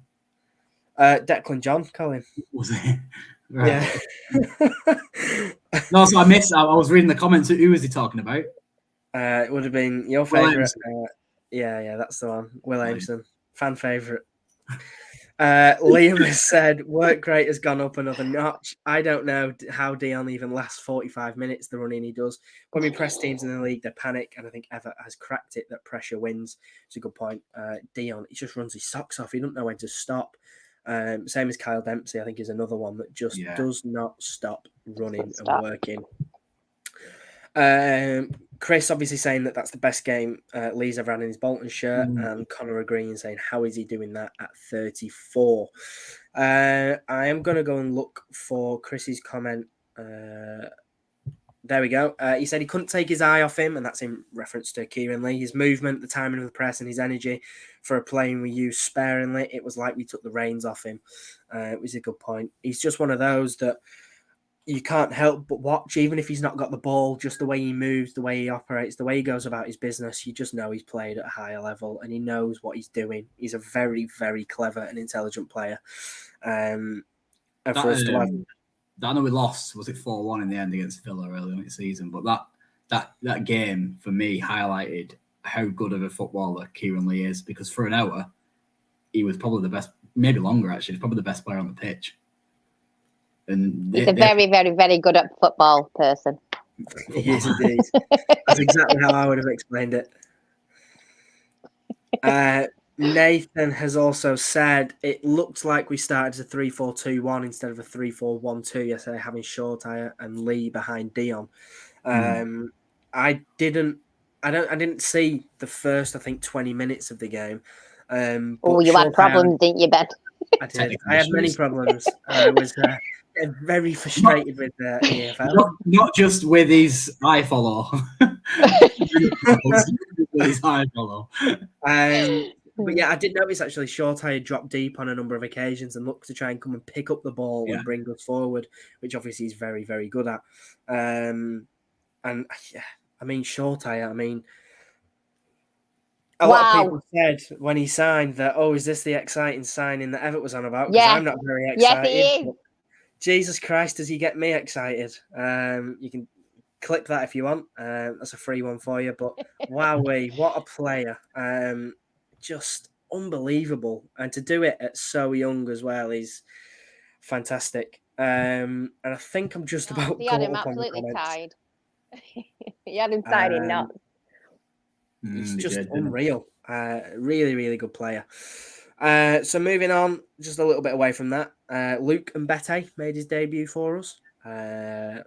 Declan John, Colin. Was it? Right. Yeah. No, so I missed. I was reading the comments. Who was he talking about? It would have been your favourite. Yeah, that's the one. Will Aimson, fan favourite. Liam has said work rate has gone up another notch. I don't know how Dion even lasts 45 minutes, the running he does. When we press teams in the league, they panic, and I think Everett has cracked it that pressure wins. It's a good point. Dion, he just runs his socks off. He doesn't know when to stop. Same as Kyle Dempsey, I think, is another one that just does not stop running and working. Chris obviously saying that that's the best game Lee's ever had in his Bolton shirt, and Connor agreeing, saying, how is he doing that at 34? I am going to go and look for Chris's comment. There we go. He said he couldn't take his eye off him, and that's in reference to Kieran Lee. His movement, the timing of the press, and his energy for a playing we used sparingly. It was like we took the reins off him. It was a good point. He's just one of those that you can't help but watch, even if he's not got the ball, just the way he moves, the way he operates, the way he goes about his business. You just know he's played at a higher level and he knows what he's doing. He's a very, very clever and intelligent player. And for us to have... I know we lost, was it 4-1 in the end against Villa early in the season, but that game for me highlighted how good of a footballer Kieran Lee is, because for an hour he was probably the best, maybe longer actually, he's probably the best player on the pitch. And he's a very, very, very good at football person. He is indeed. That's exactly how I would have explained it. Nathan has also said it looked like we started a 3-4-2-1 instead of a 3-4-1-2 yesterday, having Shortire and Lee behind Dion. I didn't see the first, I think, 20 minutes of the game. You had problems, didn't you, Ben? I did. I had many problems. I was very frustrated with the EFL. Not just with his iFollow. With his iFollow. But yeah, I did notice actually Shortire dropped deep on a number of occasions and looked to try and come and pick up the ball and bring us forward, which obviously he's very, very good at. And yeah, I mean, Shortire, a lot of people said when he signed that, is this the exciting signing that Everett was on about? Because I'm not very excited. Yes, he is. Jesus Christ, does he get me excited? You can clip that if you want. That's a free one for you. But wowee, what a player. Just unbelievable. And to do it at so young as well is fantastic. And I think I'm just about he had him caught up on the absolutely comments. tied. He had him tied in knots. It's He just did, didn't he? unreal. Really, really good player. So moving on, just a little bit away from that, Luke Mbete made his debut for us. I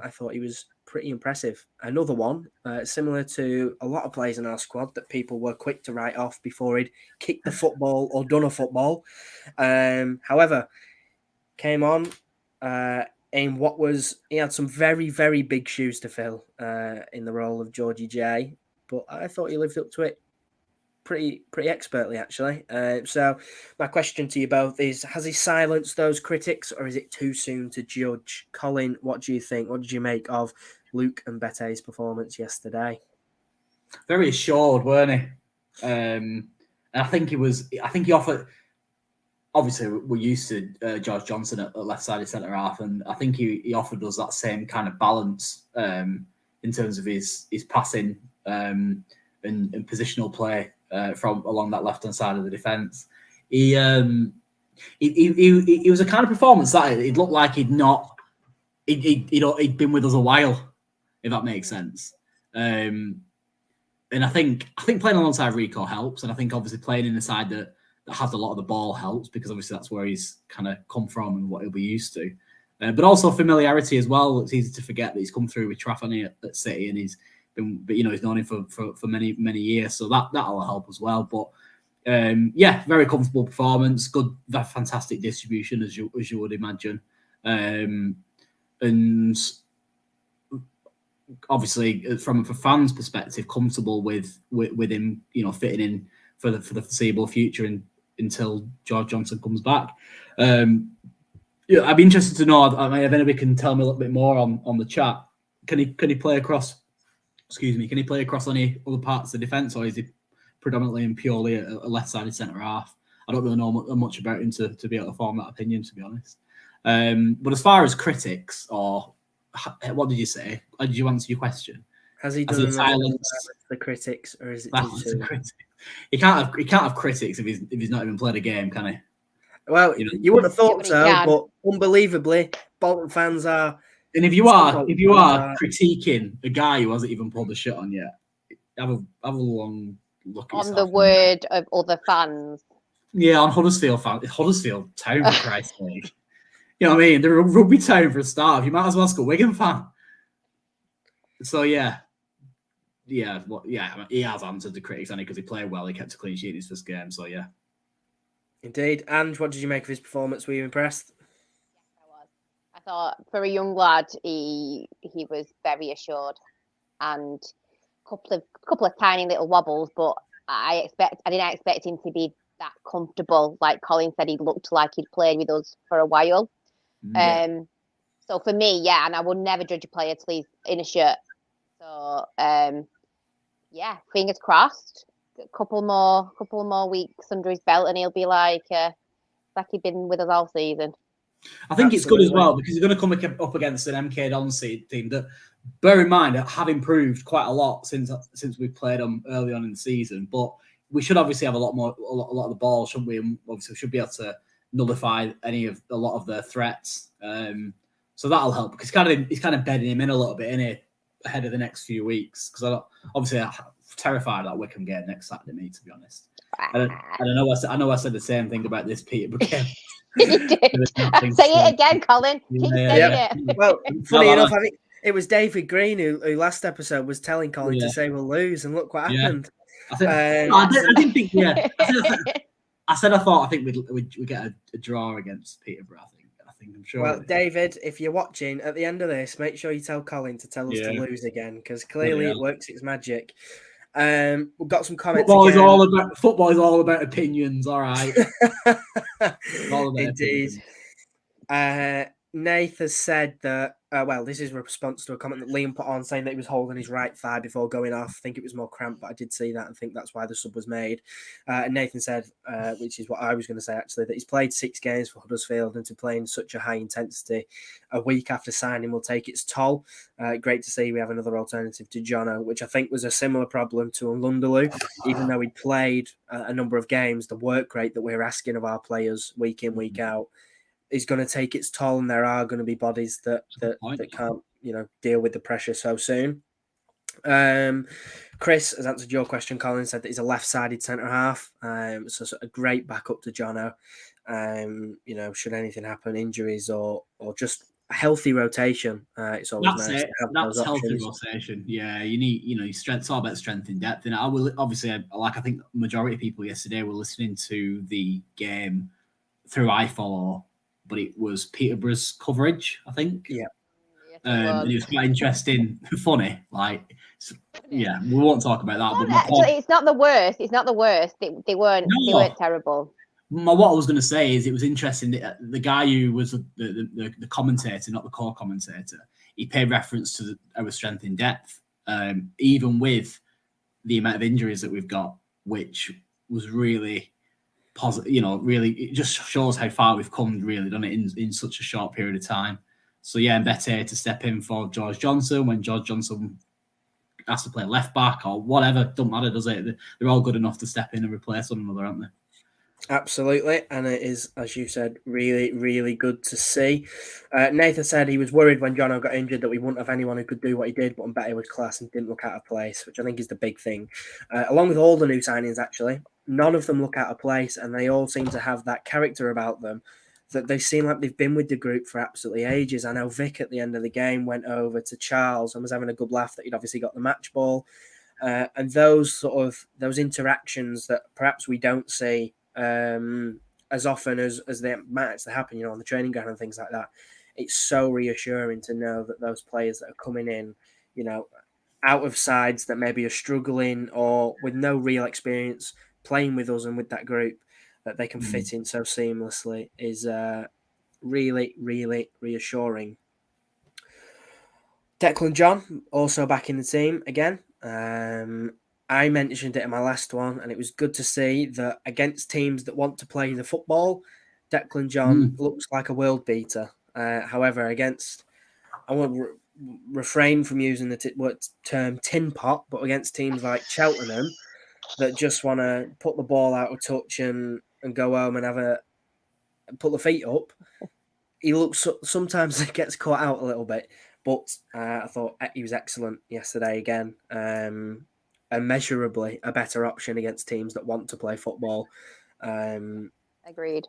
thought he was pretty impressive. Another one, similar to a lot of players in our squad that people were quick to write off before he'd kicked the football or done a football. However, came on in what was, he had some very, very big shoes to fill in the role of Georgie J, but I thought he lived up to it pretty expertly, actually. So my question to you both is, has he silenced those critics, or is it too soon to judge? Colin, what do you think? What did you make of Luke Mbete's performance yesterday? Very assured, weren't he? And I think he offered. Obviously, we're used to George Johnson at left-sided centre half, and I think he offered us that same kind of balance in terms of his passing and positional play from along that left-hand side of the defence. He was a kind of performance that it looked like he'd been with us a while, if that makes sense. And I think playing alongside Rico helps, and I think obviously playing in the side that has a lot of the ball helps, because obviously that's where he's kind of come from and what he'll be used to. But also familiarity as well. It's easy to forget that he's come through with Trafford at City, and he's been, but he's known him for many years, so that'll help as well. But very comfortable performance, good, fantastic distribution as you would imagine, and obviously from a fan's perspective, comfortable with him, fitting in for the foreseeable future until George Johnson comes back. I'd be interested to know if anybody can tell me a little bit more on the chat. Can he play across? Can he play across any other parts of the defence, or is he predominantly and purely a left-sided centre half? I don't really know much about him to be able to form that opinion, to be honest. But as far as critics, or what did you say? Did you answer your question? Has he done silence the critics, or is it too soon? He can't have critics if he's not even played a game, can he? Well, you would have thought so, but unbelievably, Bolton fans are. And if you are critiquing a guy who hasn't even pulled the shit on yet, have a long look at on the word of other fans. Yeah, on Huddersfield Town, for Christ's sake. You know what I mean? They're a rugby town for a start. You might as well ask a Wigan fan. So he has answered the critics, because he played well. He kept a clean sheet in his first game. So yeah, indeed. And what did you make of his performance? Were you impressed? I thought for a young lad, he was very assured, and couple of tiny little wobbles, but I didn't expect him to be that comfortable. Like Colin said, he looked like he'd played with us for a while. Yeah. So for me, and I would never judge a player till he's in a shirt. So fingers crossed. A couple more weeks under his belt, and he'll be like he'd been with us all season. I think it's good as well, because he's going to come up against an MK Dons team that, bear in mind, have improved quite a lot since we played them early on in the season. But we should obviously have a lot of the ball, shouldn't we? And obviously, we should be able to nullify a lot of their threats. So that'll help, because he's kind of bedding him in a little bit, isn't he, ahead of the next few weeks? Because I'm terrified of that Wickham game next Saturday, me, to be honest. I know I said the same thing about this Peterborough game. You did. Say it again, Colin. Keep saying it. Well, funny enough, I think it was David Green who last episode was telling Colin to say we'll lose, and look what happened. I didn't think. Yeah, I think we'd get a draw against Peterborough. I think I'm sure. Well, David, if you're watching at the end of this, make sure you tell Colin to tell us to lose again, because clearly it works its magic. We've got some comments. Football is all about opinions. All right. Indeed. Nath has said that, well, this is a response to a comment that Liam put on saying that he was holding his right thigh before going off. I think it was more cramped, but I did see that and think that's why the sub was made. And Nathan said, which is what I was going to say actually, that he's played 6 games for Huddersfield and to play in such a high intensity a week after signing will take its toll. Great to see we have another alternative to Jono, which I think was a similar problem to Lundaloo. Even though he'd played a number of games, the work rate that we're asking of our players week in, week out is going to take its toll, and there are going to be bodies that can't, deal with the pressure so soon. Chris has answered your question. Colin said that he's a left-sided centre half, so a great backup to Jono. Should anything happen, injuries or just a healthy rotation, it's always nice to have those healthy options. rotation. Yeah, you need, your strength. It's all about strength in depth. And I will obviously, I think majority of people yesterday were listening to the game through iFollow, but it was Peterborough's coverage, I think. Yeah. And it was quite interesting, funny. Yeah, we won't talk about that. But actually, it's not the worst. It's not the worst. They weren't terrible. What I was going to say is it was interesting that the guy who was the commentator, not the core commentator, he paid reference to our strength in depth, even with the amount of injuries that we've got, which was really positive. Really, it just shows how far we've come, really, done it in such a short period of time. So yeah, and better to step in for George Johnson when George Johnson has to play left back or whatever. Don't matter, does it? They're all good enough to step in and replace one another, aren't they? Absolutely, and it is, as you said, really, really good to see. Nathan said he was worried when Jono got injured that we wouldn't have anyone who could do what he did, but I bet he was class and didn't look out of place, which I think is the big thing. Along with all the new signings, actually, none of them look out of place, and they all seem to have that character about them that they seem like they've been with the group for absolutely ages. I know Vic at the end of the game went over to Charles and was having a good laugh that he'd obviously got the match ball. And those interactions that perhaps we don't see as often as they might happen, on the training ground and things like that. It's so reassuring to know that those players that are coming in, out of sides that maybe are struggling or with no real experience playing with us and with that group, that they can fit in so seamlessly is really, really reassuring. Declan John, also back in the team again. I mentioned it in my last one, and it was good to see that against teams that want to play the football, Declan John looks like a world beater. However, I won't refrain from using the term tin pot, but against teams like Cheltenham that just want to put the ball out of touch and go home and put the feet up, he looks, sometimes it gets caught out a little bit, but I thought he was excellent yesterday again. Immeasurably a better option against teams that want to play football. Agreed.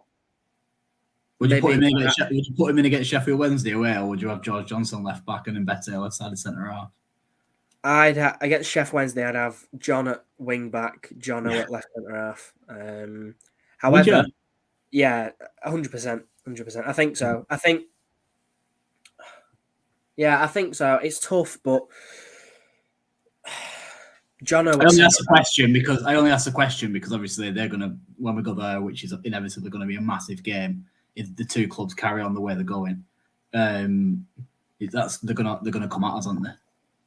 Would you put him in against Sheffield Wednesday away, or would you have George Johnson left back and then Better left-sided centre half? Against Sheffield Wednesday, I'd have John at wing back, Jono at left centre half. However, yeah, 100%. I think so. I think so. It's tough, but Jono. I only asked the question because obviously they're gonna, when we go there, which is inevitably going to be a massive game if the two clubs carry on the way they're going. They're gonna come at us, aren't they?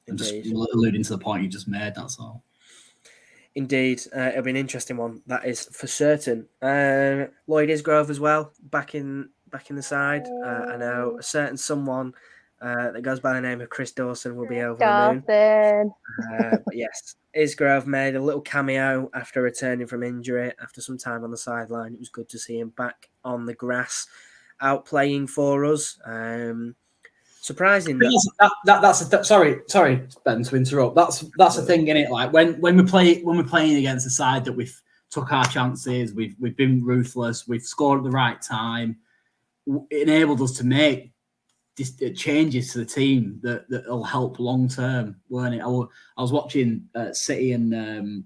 And just alluding to the point you just made, that's all. Indeed. It'll be an interesting one, that is for certain. Lloyd Isgrove as well, back in the side. I know a certain someone that goes by the name of Chris Dawson will be over the moon. But yes, Isgrove made a little cameo after returning from injury after some time on the sideline. It was good to see him back on the grass, out playing for us. Surprising. Sorry, Ben, to interrupt. That's the thing, isn't it? Like when we're playing against a side that we've took our chances, we've been ruthless, we've scored at the right time. It enabled us to make changes to the team that'll help long term, weren't it? I was watching City and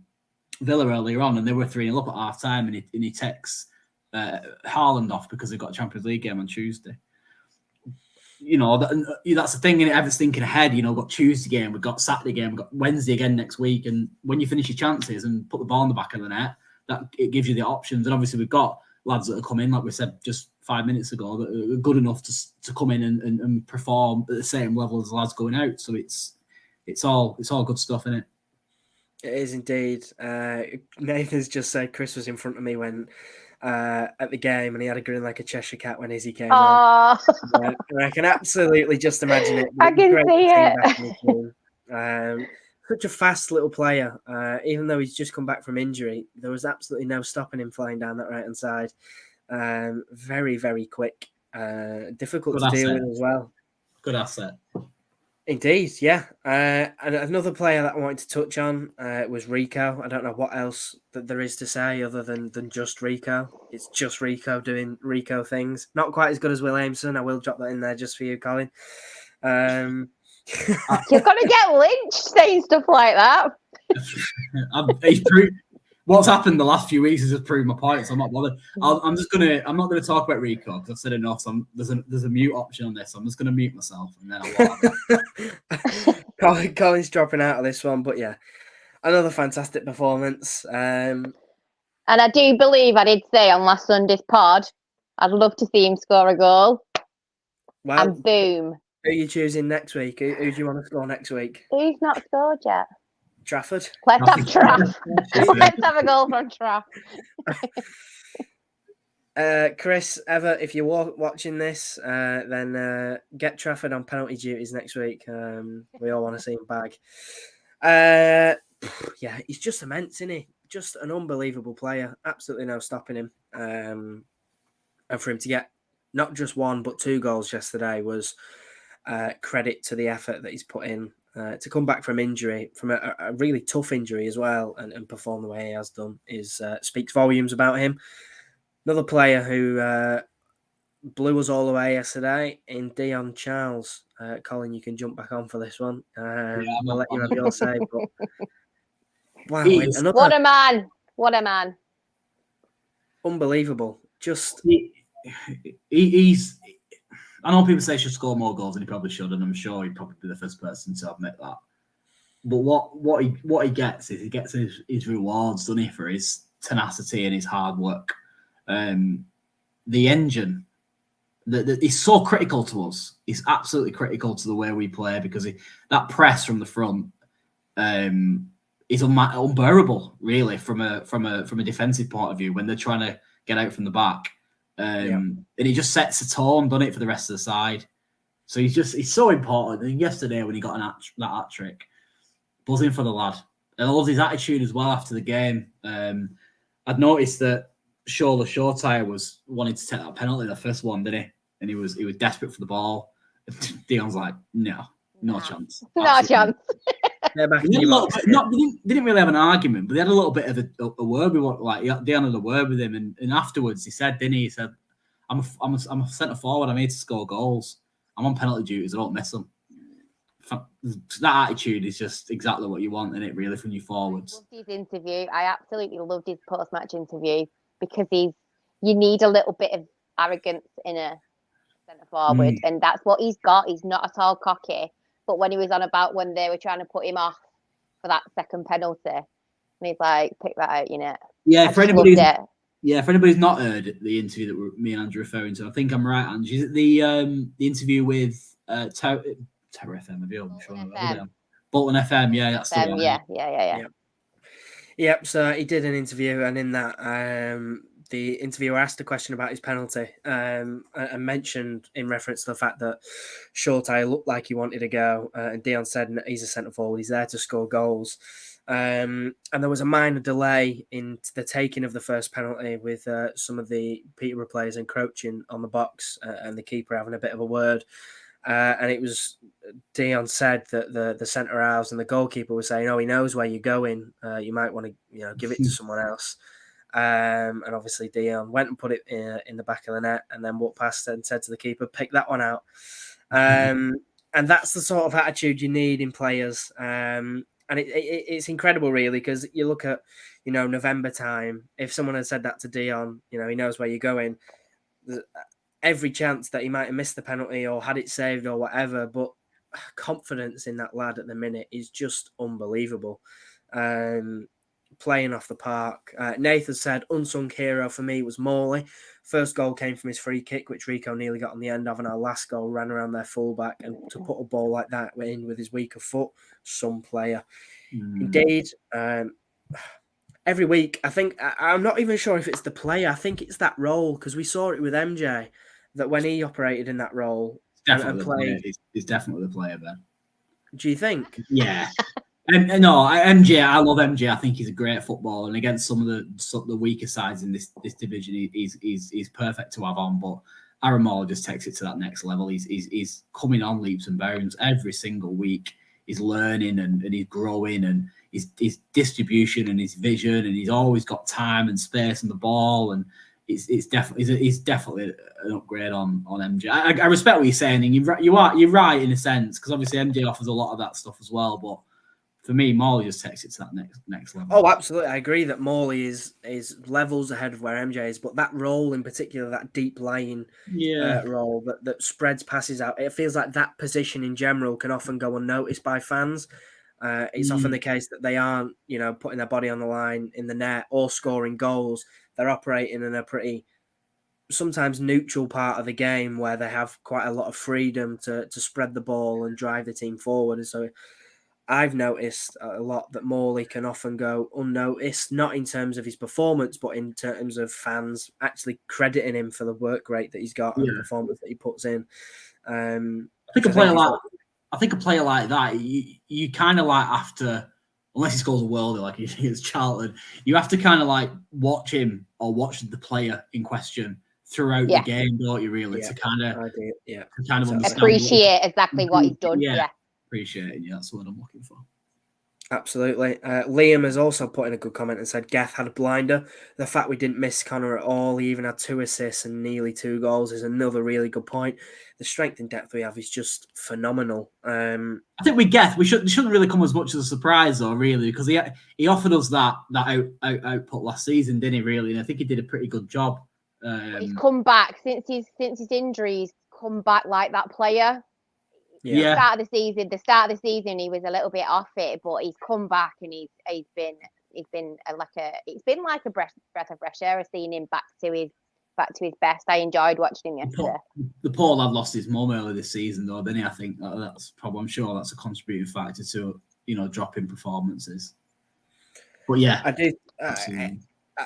Villa earlier on, and they were 3-0 up at half time, and he texts Haaland off because they've got a Champions League game on Tuesday. That's the thing, and everyone's thinking ahead. We've got Tuesday game, we've got Saturday game, we've got Wednesday again next week. And when you finish your chances and put the ball in the back of the net, that it gives you the options. And obviously, we've got lads that have come in, like we said, just 5 minutes ago that are good enough to come in and perform at the same level as the lads going out. So it's all good stuff, isn't it? It is indeed. Nathan's just said Chris was in front of me when at the game, and he had a grin like a Cheshire cat when Izzy came on. And I can absolutely just imagine it. I can see it. Such a fast little player. Even though he's just come back from injury, there was absolutely no stopping him flying down that right-hand side. Very, very quick. Difficult Good to deal asset. with as well. Good asset. Indeed, yeah. And another player that I wanted to touch on was Rico. I don't know what else that there is to say other than just Rico. It's just Rico doing Rico things. Not quite as good as Williamson. I will drop that in there just for you, Colin. You're going to get lynched saying stuff like that. What's happened the last few weeks has just proved my point, so I'm not bothered. I'm not gonna talk about Rico because I've said enough. So there's a mute option on this. So I'm just gonna mute myself and then Colin's dropping out of this one, but yeah, another fantastic performance. And I do believe I did say on last Sunday's pod, I'd love to see him score a goal. Well, and boom. Who are you choosing next week? Who do you want to score next week? Who's not scored yet? Trafford. Let's have Traff. Let's have a goal from Traff. Chris, Ever, if you're watching this, then get Trafford on penalty duties next week. We all want to see him bag. Yeah, he's just immense, isn't he? Just an unbelievable player. Absolutely no stopping him. And for him to get not just 1 but 2 goals yesterday was credit to the effort that he's put in. To come back from injury, from a really tough injury as well, and perform the way he has done speaks volumes about him. Another player who blew us all away yesterday in Dion Charles. Colin, you can jump back on for this one. I'll let you have your say. But wow, what a man! What a man! Unbelievable. Just he's. I know people say he should score more goals, and he probably should, and I'm sure he'd probably be the first person to admit that. But what he gets is he gets his rewards, doesn't he, for his tenacity and his hard work. The engine that he's so critical to us. He's absolutely critical to the way we play because that press from the front is unbearable, really, from a defensive point of view when they're trying to get out from the back. And he just sets a tone, doesn't it, for the rest of the side. So he's so important. And yesterday when he got that hat trick, buzzing for the lad. And I love his attitude as well after the game. I'd noticed that Shola Shortire was wanting to take that penalty, the first one, didn't he? And he was desperate for the ball. Dion's like, no chance. No chance. They didn't really have an argument, but they had a little bit of a word with Dion had a word with him, and afterwards he said, didn't he? He said, I'm a centre forward. I'm here to score goals. I'm on penalty duties. I don't miss them. That attitude is just exactly what you want, isn't it? Really, from you forwards. I loved his interview. I absolutely loved his post-match interview because you need a little bit of arrogance in a centre forward, and that's what he's got. He's not at all cocky. But when he was on about when they were trying to put him off for that second penalty, and he's like, pick that out, you know. Yeah, for anybody's not heard the interview that me and Andrew are referring to, I think I'm right, Andrew. Is it the interview with Tower FM? I'm sure. Bolton FM, yeah, that's the one. Yeah. Yep. So he did an interview, and in that, the interviewer asked a question about his penalty, and mentioned in reference to the fact that Shortire looked like he wanted to go, and Dion said he's a centre forward, he's there to score goals. And there was a minor delay in the taking of the first penalty with some of the Peterborough players encroaching on the box and the keeper having a bit of a word. And it was Dion said that the centre halves and the goalkeeper were saying, "Oh, he knows where you're going. You might want to, give it to someone else." And obviously Dion went and put it in the back of the net, and then walked past and said to the keeper, "Pick that one out." And that's the sort of attitude you need in players. And it's incredible, really, because you look at, November time. If someone had said that to Dion, he knows where you're going. Every chance that he might have missed the penalty or had it saved or whatever, but confidence in that lad at the minute is just unbelievable. playing off the park. Nathan said unsung hero for me was Morley. First goal came from his free kick, which Rico nearly got on the end of, and our last goal ran around their fullback. And to put a ball like that in with his weaker foot, some player. Indeed. Every week, I think, I'm not even sure if it's the player. I think it's that role, because we saw it with MJ, that when he operated in that role Definitely and played. He's definitely the player, Ben. Do you think? Yeah. MJ, I love MJ. I think he's a great footballer, and against some of the weaker sides in this division, he's perfect to have on. But Aaron Moore just takes it to that next level. He's coming on leaps and bounds every single week. He's learning and he's growing, and his distribution and his vision, and he's always got time and space on the ball, and he's definitely an upgrade on MJ. I respect what you're saying, and you're right in a sense, because obviously MJ offers a lot of that stuff as well, but for me, Morley just takes it to that next level. Oh, absolutely. I agree that Morley is levels ahead of where MJ is, but that role in particular, that deep lying role that spreads passes out, it feels like that position in general can often go unnoticed by fans. It's often the case that they aren't, putting their body on the line in the net or scoring goals. They're operating in a pretty sometimes neutral part of the game where they have quite a lot of freedom to spread the ball and drive the team forward. And so I've noticed a lot that Morley can often go unnoticed, not in terms of his performance, but in terms of fans actually crediting him for the work rate that he's got and the performance that he puts in. I think a player like that, you kind of like after, unless he scores a worldie like he is Charlton, you have to kind of like watch him or watch the player in question throughout the game, don't you? Really, to kind of understand, appreciate exactly what he's done. Appreciate. Yeah, that's what I'm looking for. Absolutely. Liam has also put in a good comment and said Geth had a blinder. The fact we didn't miss Connor at all, he even had 2 assists and nearly 2 goals, is another really good point. The strength and depth we have is just phenomenal. I think with Geth, it shouldn't really come as much as a surprise, though, really, because he offered us that output last season, didn't he? Really, and I think he did a pretty good job. He's come back since his injury. He's come back like that player. Yeah. The start of the season, he was a little bit off it, but he's come back and he's been like a breath of fresh air. I've seen him back to his best. I enjoyed watching him yesterday. The poor lad lost his mum early this season, though, didn't he? I think I'm sure that's a contributing factor to dropping performances. But yeah, I do.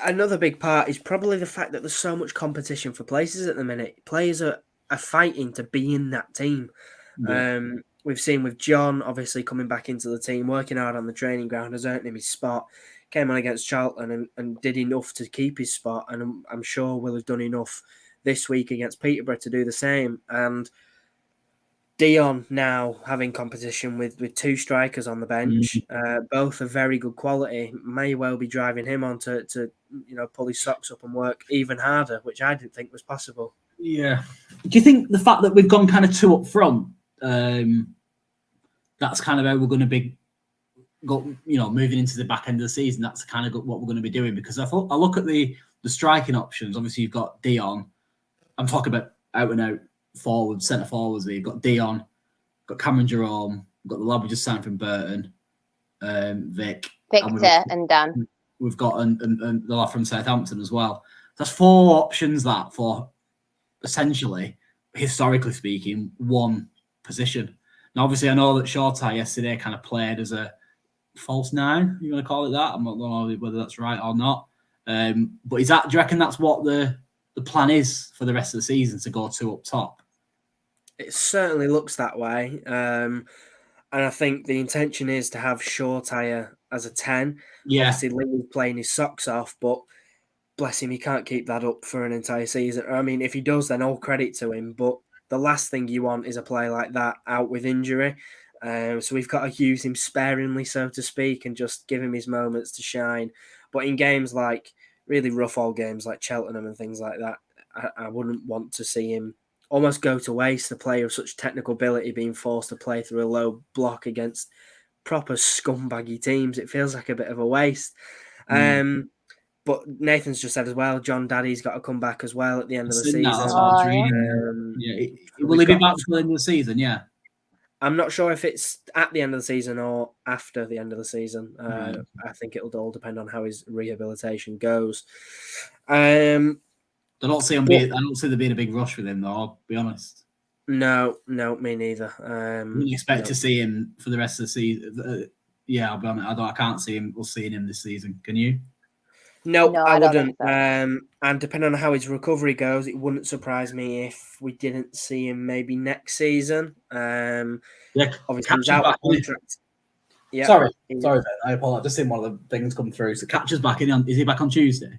Another big part is probably the fact that there's so much competition for places at the minute. Players are fighting to be in that team. Yeah. We've seen with John obviously coming back into the team, working hard on the training ground, has earned him his spot, came on against Charlton and did enough to keep his spot, and I'm sure will have done enough this week against Peterborough to do the same. And Dion now having competition with 2 strikers on the bench, both of very good quality, may well be driving him on to pull his socks up and work even harder, which I didn't think was possible. Yeah. Do you think the fact that we've gone kind of 2 up front, that's kind of how we're going to be, moving into the back end of the season? That's kind of what we're going to be doing, because I look at the striking options. Obviously, you've got Dion. I'm talking about out and out forwards, centre forwards. You've got Dion, got Cameron Jerome, got the lad we just signed from Burton, Victor and Dan. We've got and the lad from Southampton as well. That's 4 options that for essentially, historically speaking, 1 position. Now, obviously, I know that Shorty yesterday kind of played as a false 9. You want to call it that? I'm not sure whether that's right or not. But do you reckon that's what the plan is for the rest of the season, to go 2 up top? It certainly looks that way. And I think the intention is to have Shorty as a 10. Yeah. Obviously, Lee's playing his socks off, but bless him, he can't keep that up for an entire season. I mean, if he does, then all credit to him. But the last thing you want is a player like that out with injury. So we've got to use him sparingly, so to speak, and just give him his moments to shine. But in games like really rough old games like Cheltenham and things like that, I wouldn't want to see him almost go to waste, a player of such technical ability being forced to play through a low block against proper scumbaggy teams. It feels like a bit of a waste. But Nathan's just said as well, John Daddy's got to come back as well at the end of the season. Will he be back for the end of the season? Yeah. I'm not sure if it's at the end of the season or after the end of the season. Right. I think it'll all depend on how his rehabilitation goes. I don't see there being a big rush with him, though. I'll be honest. No, me neither. Wouldn't expect to see him for the rest of the season. Yeah, I'll be honest. I can't see him. We'll see him this season. Can you? No, I don't wouldn't. think so. And depending on how his recovery goes, it wouldn't surprise me if we didn't see him maybe next season. Yeah, Obviously, he's Catcher's out of back, isn't he? contract. Yeah, Sorry, Ben. I apologize. I've just seen one of the things come through. So Catcher's back. Is he back on Tuesday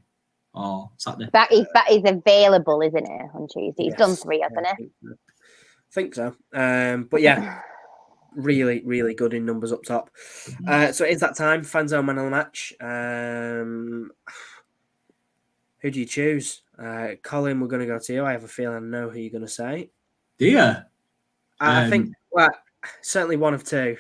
or Saturday? That is available, isn't it, on Tuesday? He's done 3, hasn't he? I think so. But yeah, really, really good in numbers up top. So it's that time. Fanzone man of the match. Who do you choose? Colin, we're going to go to you. I have a feeling I know who you're going to say. Do you? I think, certainly one of two.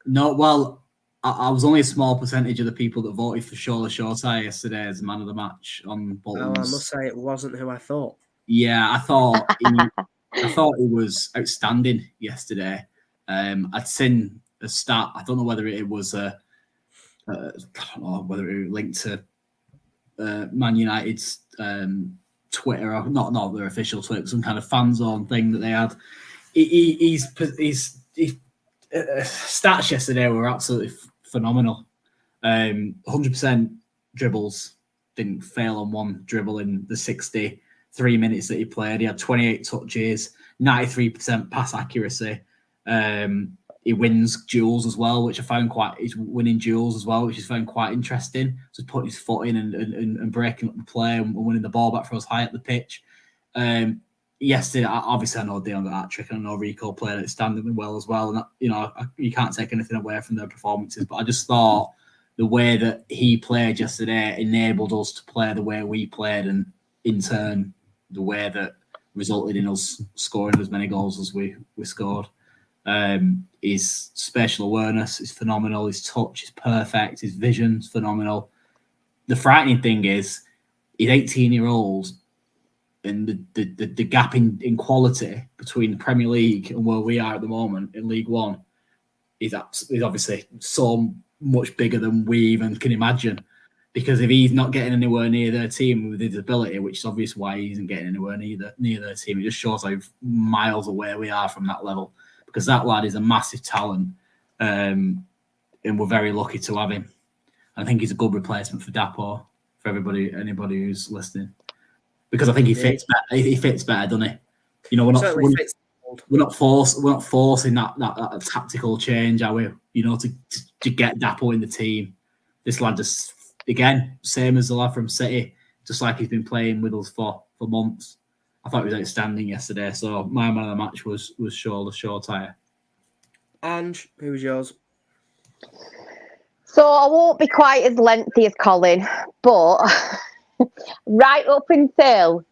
No, well, I was only a small percentage of the people that voted for Shola Shortai yesterday as man of the match on Bolton's. Oh, I must say it wasn't who I thought. Yeah, I thought he was outstanding yesterday. I'd seen a stat. I don't know whether it was I don't know whether it was linked to Man United's Twitter or not their official Twitter, some kind of Fanzone thing that they had. His stats yesterday were absolutely phenomenal. 100% dribbles, didn't fail on one dribble in the 63 minutes that he played. He had 28 touches, 93% pass accuracy. He wins duels as well, which I found he's winning duels as well, which is found quite interesting. So putting his foot in and breaking up the play and winning the ball back for us high up the pitch. Yesterday, obviously, I know Dion got that trick, and I know Rico played outstandingly well as well. And that, you can't take anything away from their performances. But I just thought the way that he played yesterday enabled us to play the way we played, and in turn, the way that resulted in us scoring as many goals as we scored. His spatial awareness is phenomenal. His touch is perfect. His vision's phenomenal. The frightening thing is, he's 18-year-old, and the gap in quality between the Premier League and where we are at the moment in League One is obviously so much bigger than we even can imagine. Because if he's not getting anywhere near their team with his ability, which is obvious why he isn't getting anywhere near their team, it just shows how miles away we are from that level. Because that lad is a massive talent, and we're very lucky to have him. I think he's a good replacement for Dapo, for anybody who's listening, because I think he fits better. He fits better, doesn't he? We're not forcing that tactical change, are we? To get Dapo in the team. This lad just, again, same as the lad from City, just like he's been playing with us for months. I thought he was outstanding yesterday. So my man of the match was Shola Shortai. And who was yours? So I won't be quite as lengthy as Colin, but right up until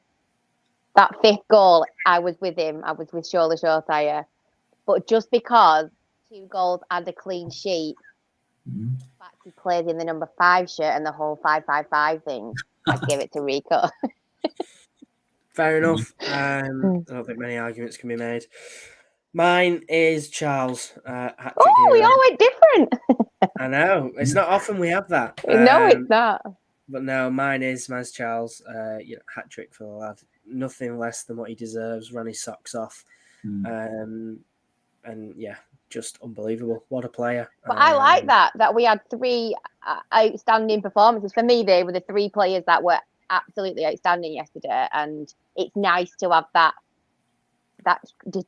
that 5th goal, I was with him. I was with Shola Shortai. But just because 2 goals and a clean sheet, the fact he plays in the number 5 shirt and the whole 5-5-5 thing, I'd give it to Rico. Fair enough. I don't think many arguments can be made. Mine is Charles. We all went different. I know. It's not often we have that. No, it's not. But no, mine's Charles. Hat trick for the lad. Nothing less than what he deserves. Ran his socks off. And yeah, just unbelievable. What a player. But I like that we had 3 outstanding performances. For me, they were the 3 players that were absolutely outstanding yesterday, and it's nice to have that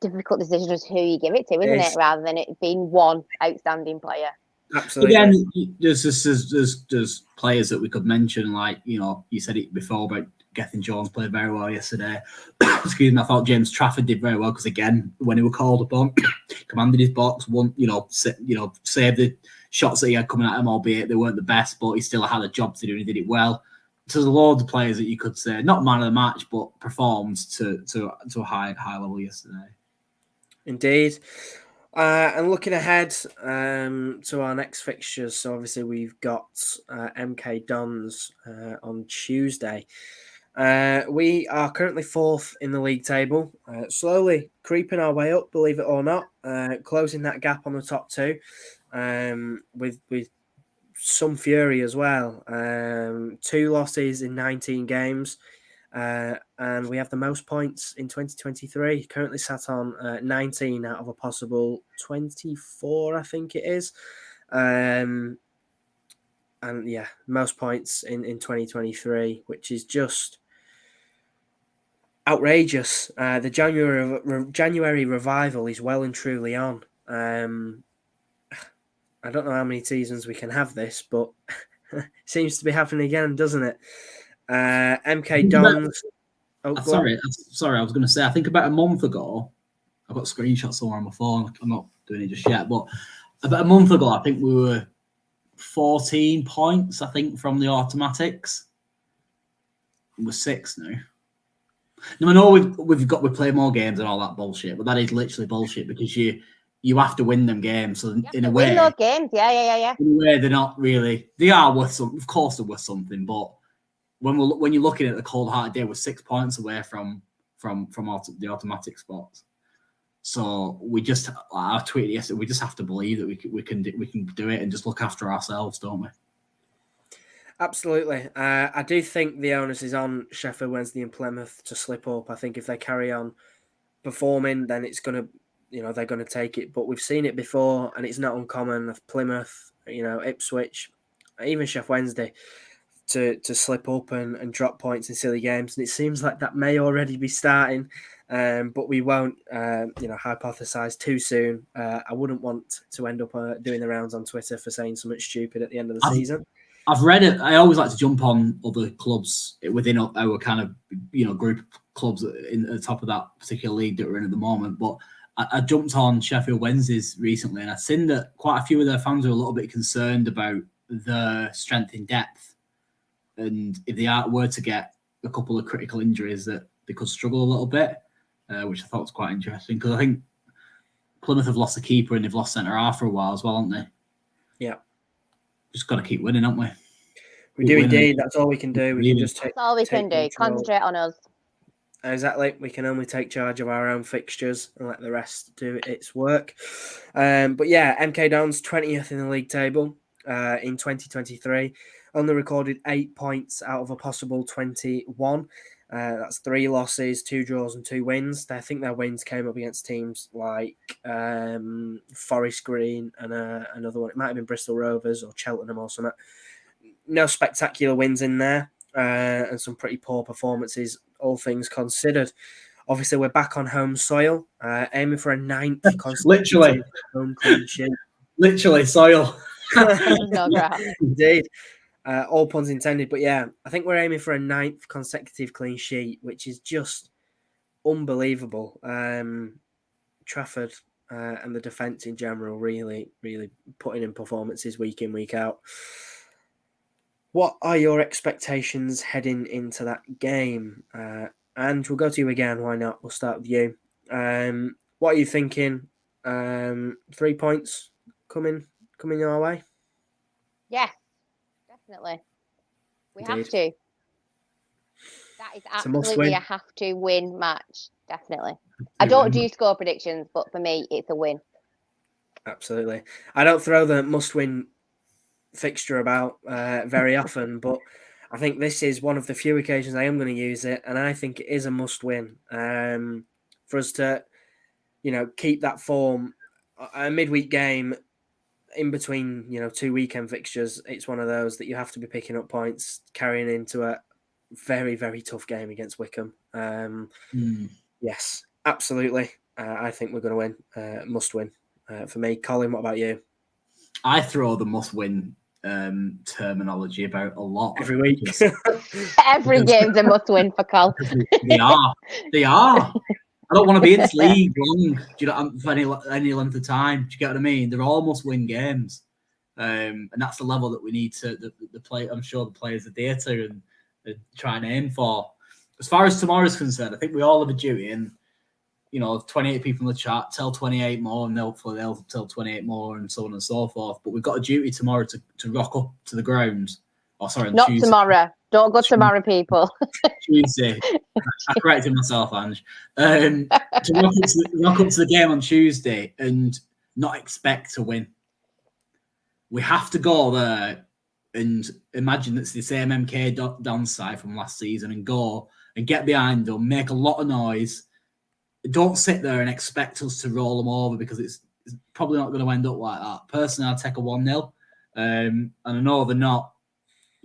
difficult decision as who you give it to, isn't it, rather than it being one outstanding player. Absolutely. Again, there's players that we could mention, like you said it before about Gethin Jones played very well yesterday. Excuse me, I thought James Trafford did very well because again, when he was called upon, commanded his box, saved the shots that he had coming at him, albeit they weren't the best, but he still had a job to do and he did it well. So there's a lot of players that you could say, not man of the match, but performed to a high level yesterday. Indeed. And looking ahead to our next fixtures, so obviously we've got MK Dons on Tuesday. We are currently 4th in the league table, slowly creeping our way up, believe it or not, closing that gap on the top 2 with some fury as well. 2 losses in 19 games, and we have the most points in 2023. Currently sat on 19 out of a possible 24, I think it is. And yeah, most points in 2023, which is just outrageous. The January revival is well and truly on. I don't know how many seasons we can have this, but it seems to be happening again, doesn't it? MK Dons. Sorry, I was going to say, I think about a month ago, I've got screenshots somewhere on my phone. I'm not doing it just yet, but about a month ago, I think we were 14 points, I think, from the automatics. We're 6 now. Now, I know we play more games and all that bullshit, but that is literally bullshit because you have to win them games. So in a way, win those games, yeah. In a way, they're not really. They are worth something. Of course, they're worth something. But when you're looking at the cold-hearted day, we're 6 points away from the automatic spots. So I tweeted yesterday. We just have to believe that we can do it and just look after ourselves, don't we? Absolutely. I do think the onus is on Sheffield Wednesday and Plymouth to slip up. I think if they carry on performing, then it's going to, they're going to take it. But we've seen it before, and it's not uncommon of Plymouth, Ipswich, even Sheffield Wednesday to slip up and drop points in silly games. And it seems like that may already be starting, but we won't, hypothesize too soon. I wouldn't want to end up doing the rounds on Twitter for saying something stupid at the end of the season. I've read it. I always like to jump on other clubs within our kind of, group of clubs at the top of that particular league that we're in at the moment. But I jumped on Sheffield Wednesday's recently, and I've seen that quite a few of their fans are a little bit concerned about the strength in depth. And if they were to get a couple of critical injuries, that they could struggle a little bit, which I thought was quite interesting. Because I think Plymouth have lost the keeper and they've lost centre-half for a while as well, haven't they? Yeah. Just got to keep winning, haven't we? We do indeed. That's all we can do. We can just That's all we can do. Concentrate on us. Exactly. We can only take charge of our own fixtures and let the rest do its work. But yeah, MK Dons 20th in the league table in 2023. Only recorded 8 points out of a possible 21. That's 3 losses, 2 draws and 2 wins. I think their wins came up against teams like Forest Green and another one. It might have been Bristol Rovers or Cheltenham or something. No spectacular wins in there and some pretty poor performances, all things considered. Obviously, we're back on home soil, aiming for a 9th consecutive home clean sheet. Literally soil. No grass. Indeed. All puns intended, but yeah, I think we're aiming for a 9th consecutive clean sheet, which is just unbelievable. Trafford and the defence in general really, really putting in performances week in, week out. What are your expectations heading into that game? And we'll go to you again. Why not? We'll start with you. What are you thinking? 3 points coming our way? Yeah. Definitely. We have to. That is absolutely a have to win match. Definitely. I don't do score predictions, but for me, it's a win. Absolutely. I don't throw the must win fixture about very often, but I think this is one of the few occasions I am going to use it, and I think it is a must win for us to, keep that form. A midweek game in between, 2 weekend fixtures, it's one of those that you have to be picking up points, carrying into a very, very tough game against Wickham. Yes, absolutely. I think we're going to win. Must win for me. Colin, what about you? I throw the must win terminology about a lot. Every week. Every game's a must win for Col. They are. I don't want to be in this league long, for any length of time. Do you get what I mean? They're all must-win games, and that's the level that we need to the play. I'm sure the players adhere to and try and aim for. As far as tomorrow's concerned, I think we all have a duty, and 28 people in the chat tell 28 more, and hopefully they'll tell 28 more, and so on and so forth. But we've got a duty tomorrow to rock up to the ground. Oh, sorry, not Tuesday. tomorrow. Don't go to marry people. Tuesday. I corrected myself, Ange. To rock up to the game on Tuesday and not expect to win. We have to go there and imagine it's the same MK downside from last season and go and get behind them, make a lot of noise. Don't sit there and expect us to roll them over because it's probably not going to end up like that. Personally, I'd take a 1-0. And I know they're not,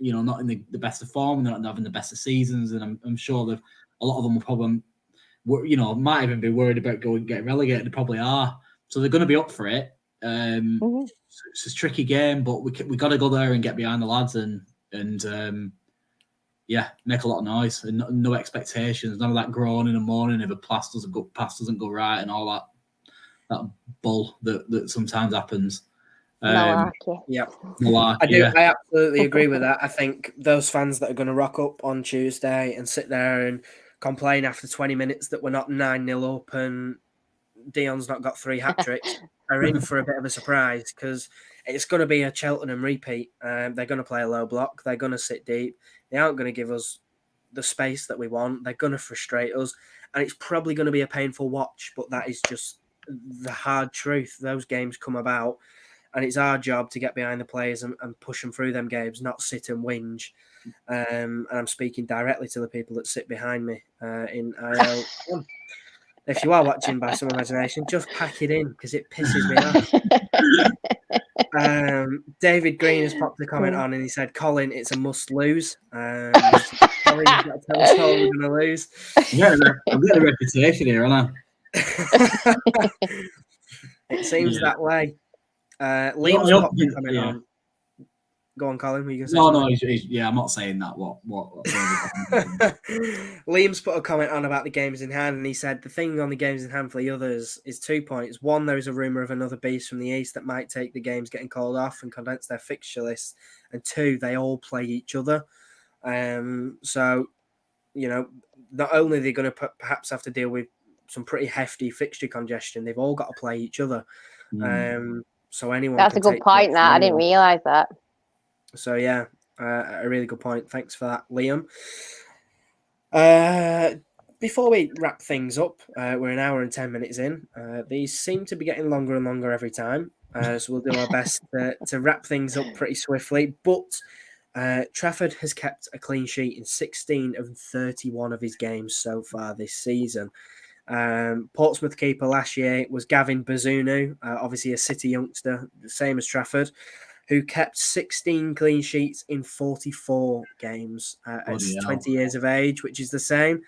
not in the best of form. They're not having the best of seasons. And I'm sure that a lot of them will probably, might even be worried about getting relegated. They probably are. So they're going to be up for it. It's a tricky game, but we got to go there and get behind the lads and make a lot of noise and no expectations, none of that groaning and moaning if a pass doesn't go right and all that bull that sometimes happens. Malarkey. Yeah, malarkey, I absolutely agree with that. I think those fans that are going to rock up on Tuesday and sit there and complain after 20 minutes that we're not 9-0 up and Dion's not got 3 hat tricks are in for a bit of a surprise because it's going to be a Cheltenham repeat. They're going to play a low block. They're going to sit deep. They aren't going to give us the space that we want. They're going to frustrate us. And it's probably going to be a painful watch, but that is just the hard truth. Those games come about, and it's our job to get behind the players and push them through them games, not sit and whinge. And I'm speaking directly to the people that sit behind me in IL. If you are watching by some imagination, just pack it in because it pisses me off. David Green has popped a comment on and he said, Colin, it's a must lose. Colin's got to tell us all we're going to lose. Yeah, I'm getting a reputation here, aren't I? It seems that way. Liam's popped a comment on. Go on, Colin. Were you going to say no, I'm not saying that. What? Liam's put a comment on about the games in hand, and he said the thing on the games in hand for the others is 2 points. One, there is a rumour of another beast from the east that might take the games getting called off and condense their fixture list. And 2, they all play each other. So, not only are they going to perhaps have to deal with some pretty hefty fixture congestion, they've all got to play each other. So anyone. That's a good point. That I didn't realise that. So yeah, a really good point. Thanks for that, Liam. Before we wrap things up, we're an hour and 10 minutes in. These seem to be getting longer and longer every time. So we'll do our best to wrap things up pretty swiftly. But Trafford has kept a clean sheet in 16 of 31 of his games so far this season. Portsmouth keeper last year was Gavin Bazunu, obviously a City youngster, the same as Trafford, who kept 16 clean sheets in 44 games at 20 years of age, which is the same.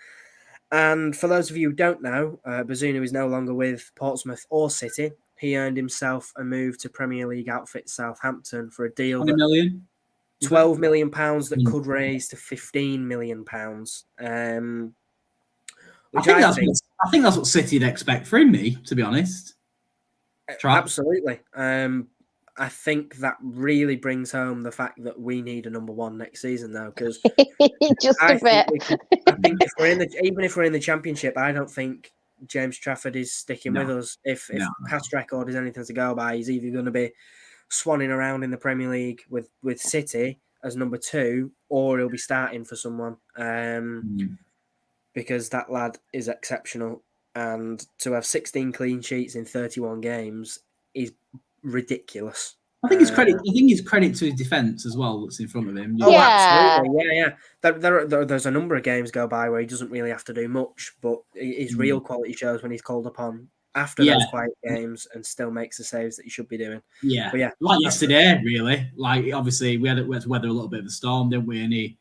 And for those of you who don't know, Bazunu is no longer with Portsmouth or City. He earned himself a move to Premier League outfit Southampton for a deal £20 million? £12 million that could raise to £15 million. Which I think that's what City'd expect from me, to be honest. Absolutely. I think that really brings home the fact that we need a number 1 next season, though, because just a bit. I think if we're in the Championship, I don't think James Trafford is sticking with us. If past record is anything to go by, he's either going to be swanning around in the Premier League with City as number 2, or he'll be starting for someone. Because that lad is exceptional, and to have 16 clean sheets in 31 games is ridiculous. I think it's credit. I think it's credit to his defence as well that's in front of him. Oh, absolutely, yeah. There's a number of games go by where he doesn't really have to do much, but his real quality shows when he's called upon after those quiet games and still makes the saves that he should be doing. Yeah, but like yesterday, really. Like obviously we had to weather a little bit of a storm, didn't we? And he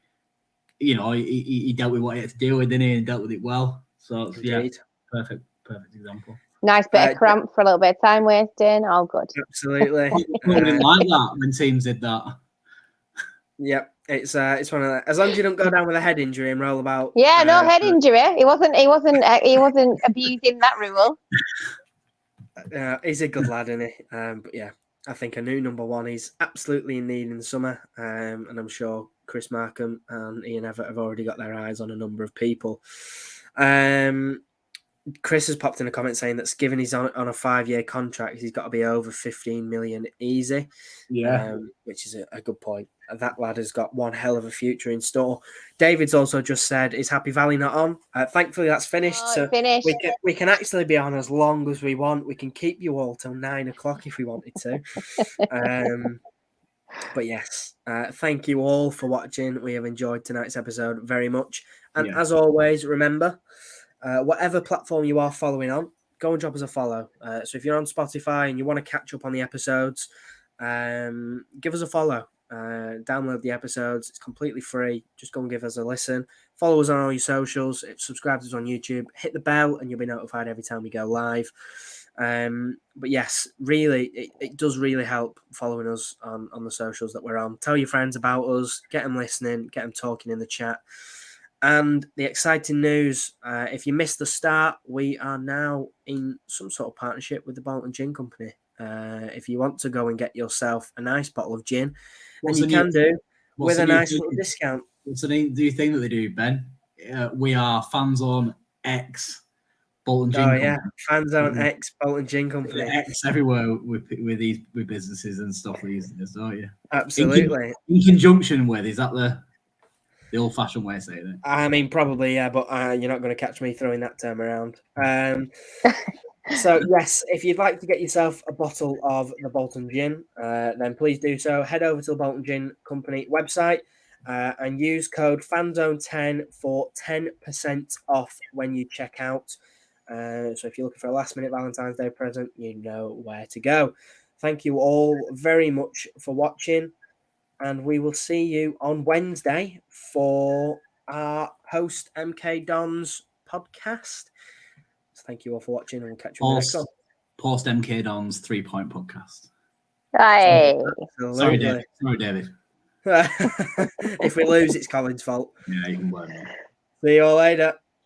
dealt with what he had to deal with, didn't he? And dealt with it well. So perfect example. Nice bit of cramp for a little bit of time wasting. All good. Absolutely. I didn't like that when teams did that. Yep, it's one of the, as long as you don't go down with a head injury and roll about. Yeah, no head injury. He wasn't abusing that rule. He's a good lad, isn't he? But yeah, I think a new number 1 is absolutely in need in the summer, and I'm sure Chris Markham and Ian Everett have already got their eyes on a number of people. Chris has popped in a comment saying that given he's on a 5-year contract, he's got to be over 15 million easy. Yeah. Which is a good point. That lad has got one hell of a future in store. David's also just said, is Happy Valley not on? Thankfully, that's finished. Oh, So it's finished. we can actually be on as long as we want. We can keep you all till 9 o'clock if we wanted to. But yes, thank you all for watching. We have enjoyed tonight's episode very much. And as always, remember, whatever platform you are following on, go and drop us a follow. So if you're on Spotify and you want to catch up on the episodes, give us a follow. Download the episodes. It's completely free. Just go and give us a listen. Follow us on all your socials. Subscribe to us on YouTube. Hit the bell and you'll be notified every time we go live. But yes, really, it does really help following us on the socials that we're on. Tell your friends about us. Get them listening. Get them talking in the chat. And the exciting news, if you missed the start, we are now in some sort of partnership with the Bolton Gin Company. If you want to go and get yourself a nice bottle of gin, and you can do with a nice little discount. What's the new thing that they do, Ben? We are Fanzone X Bolton Gin Company. Yeah, Fanzone X Bolton Gin Company. X everywhere with businesses and stuff these days, don't you? Absolutely. In conjunction with, is that the old-fashioned way of saying it? I mean, probably, yeah, but you're not going to catch me throwing that term around. So, yes, if you'd like to get yourself a bottle of the Bolton Gin, then please do so. Head over to the Bolton Gin Company website and use code FANZONE10 for 10% off when you check out. So if you're looking for a last-minute Valentine's Day present, you know where to go. Thank you all very much for watching, and we will see you on Wednesday for our post MK Dons podcast. So thank you all for watching, and we'll catch you in the next one. Post MK Dons 3-point podcast. Hey. Sorry, David. If we lose, it's Colin's fault. Yeah, you can blame me. See you all later.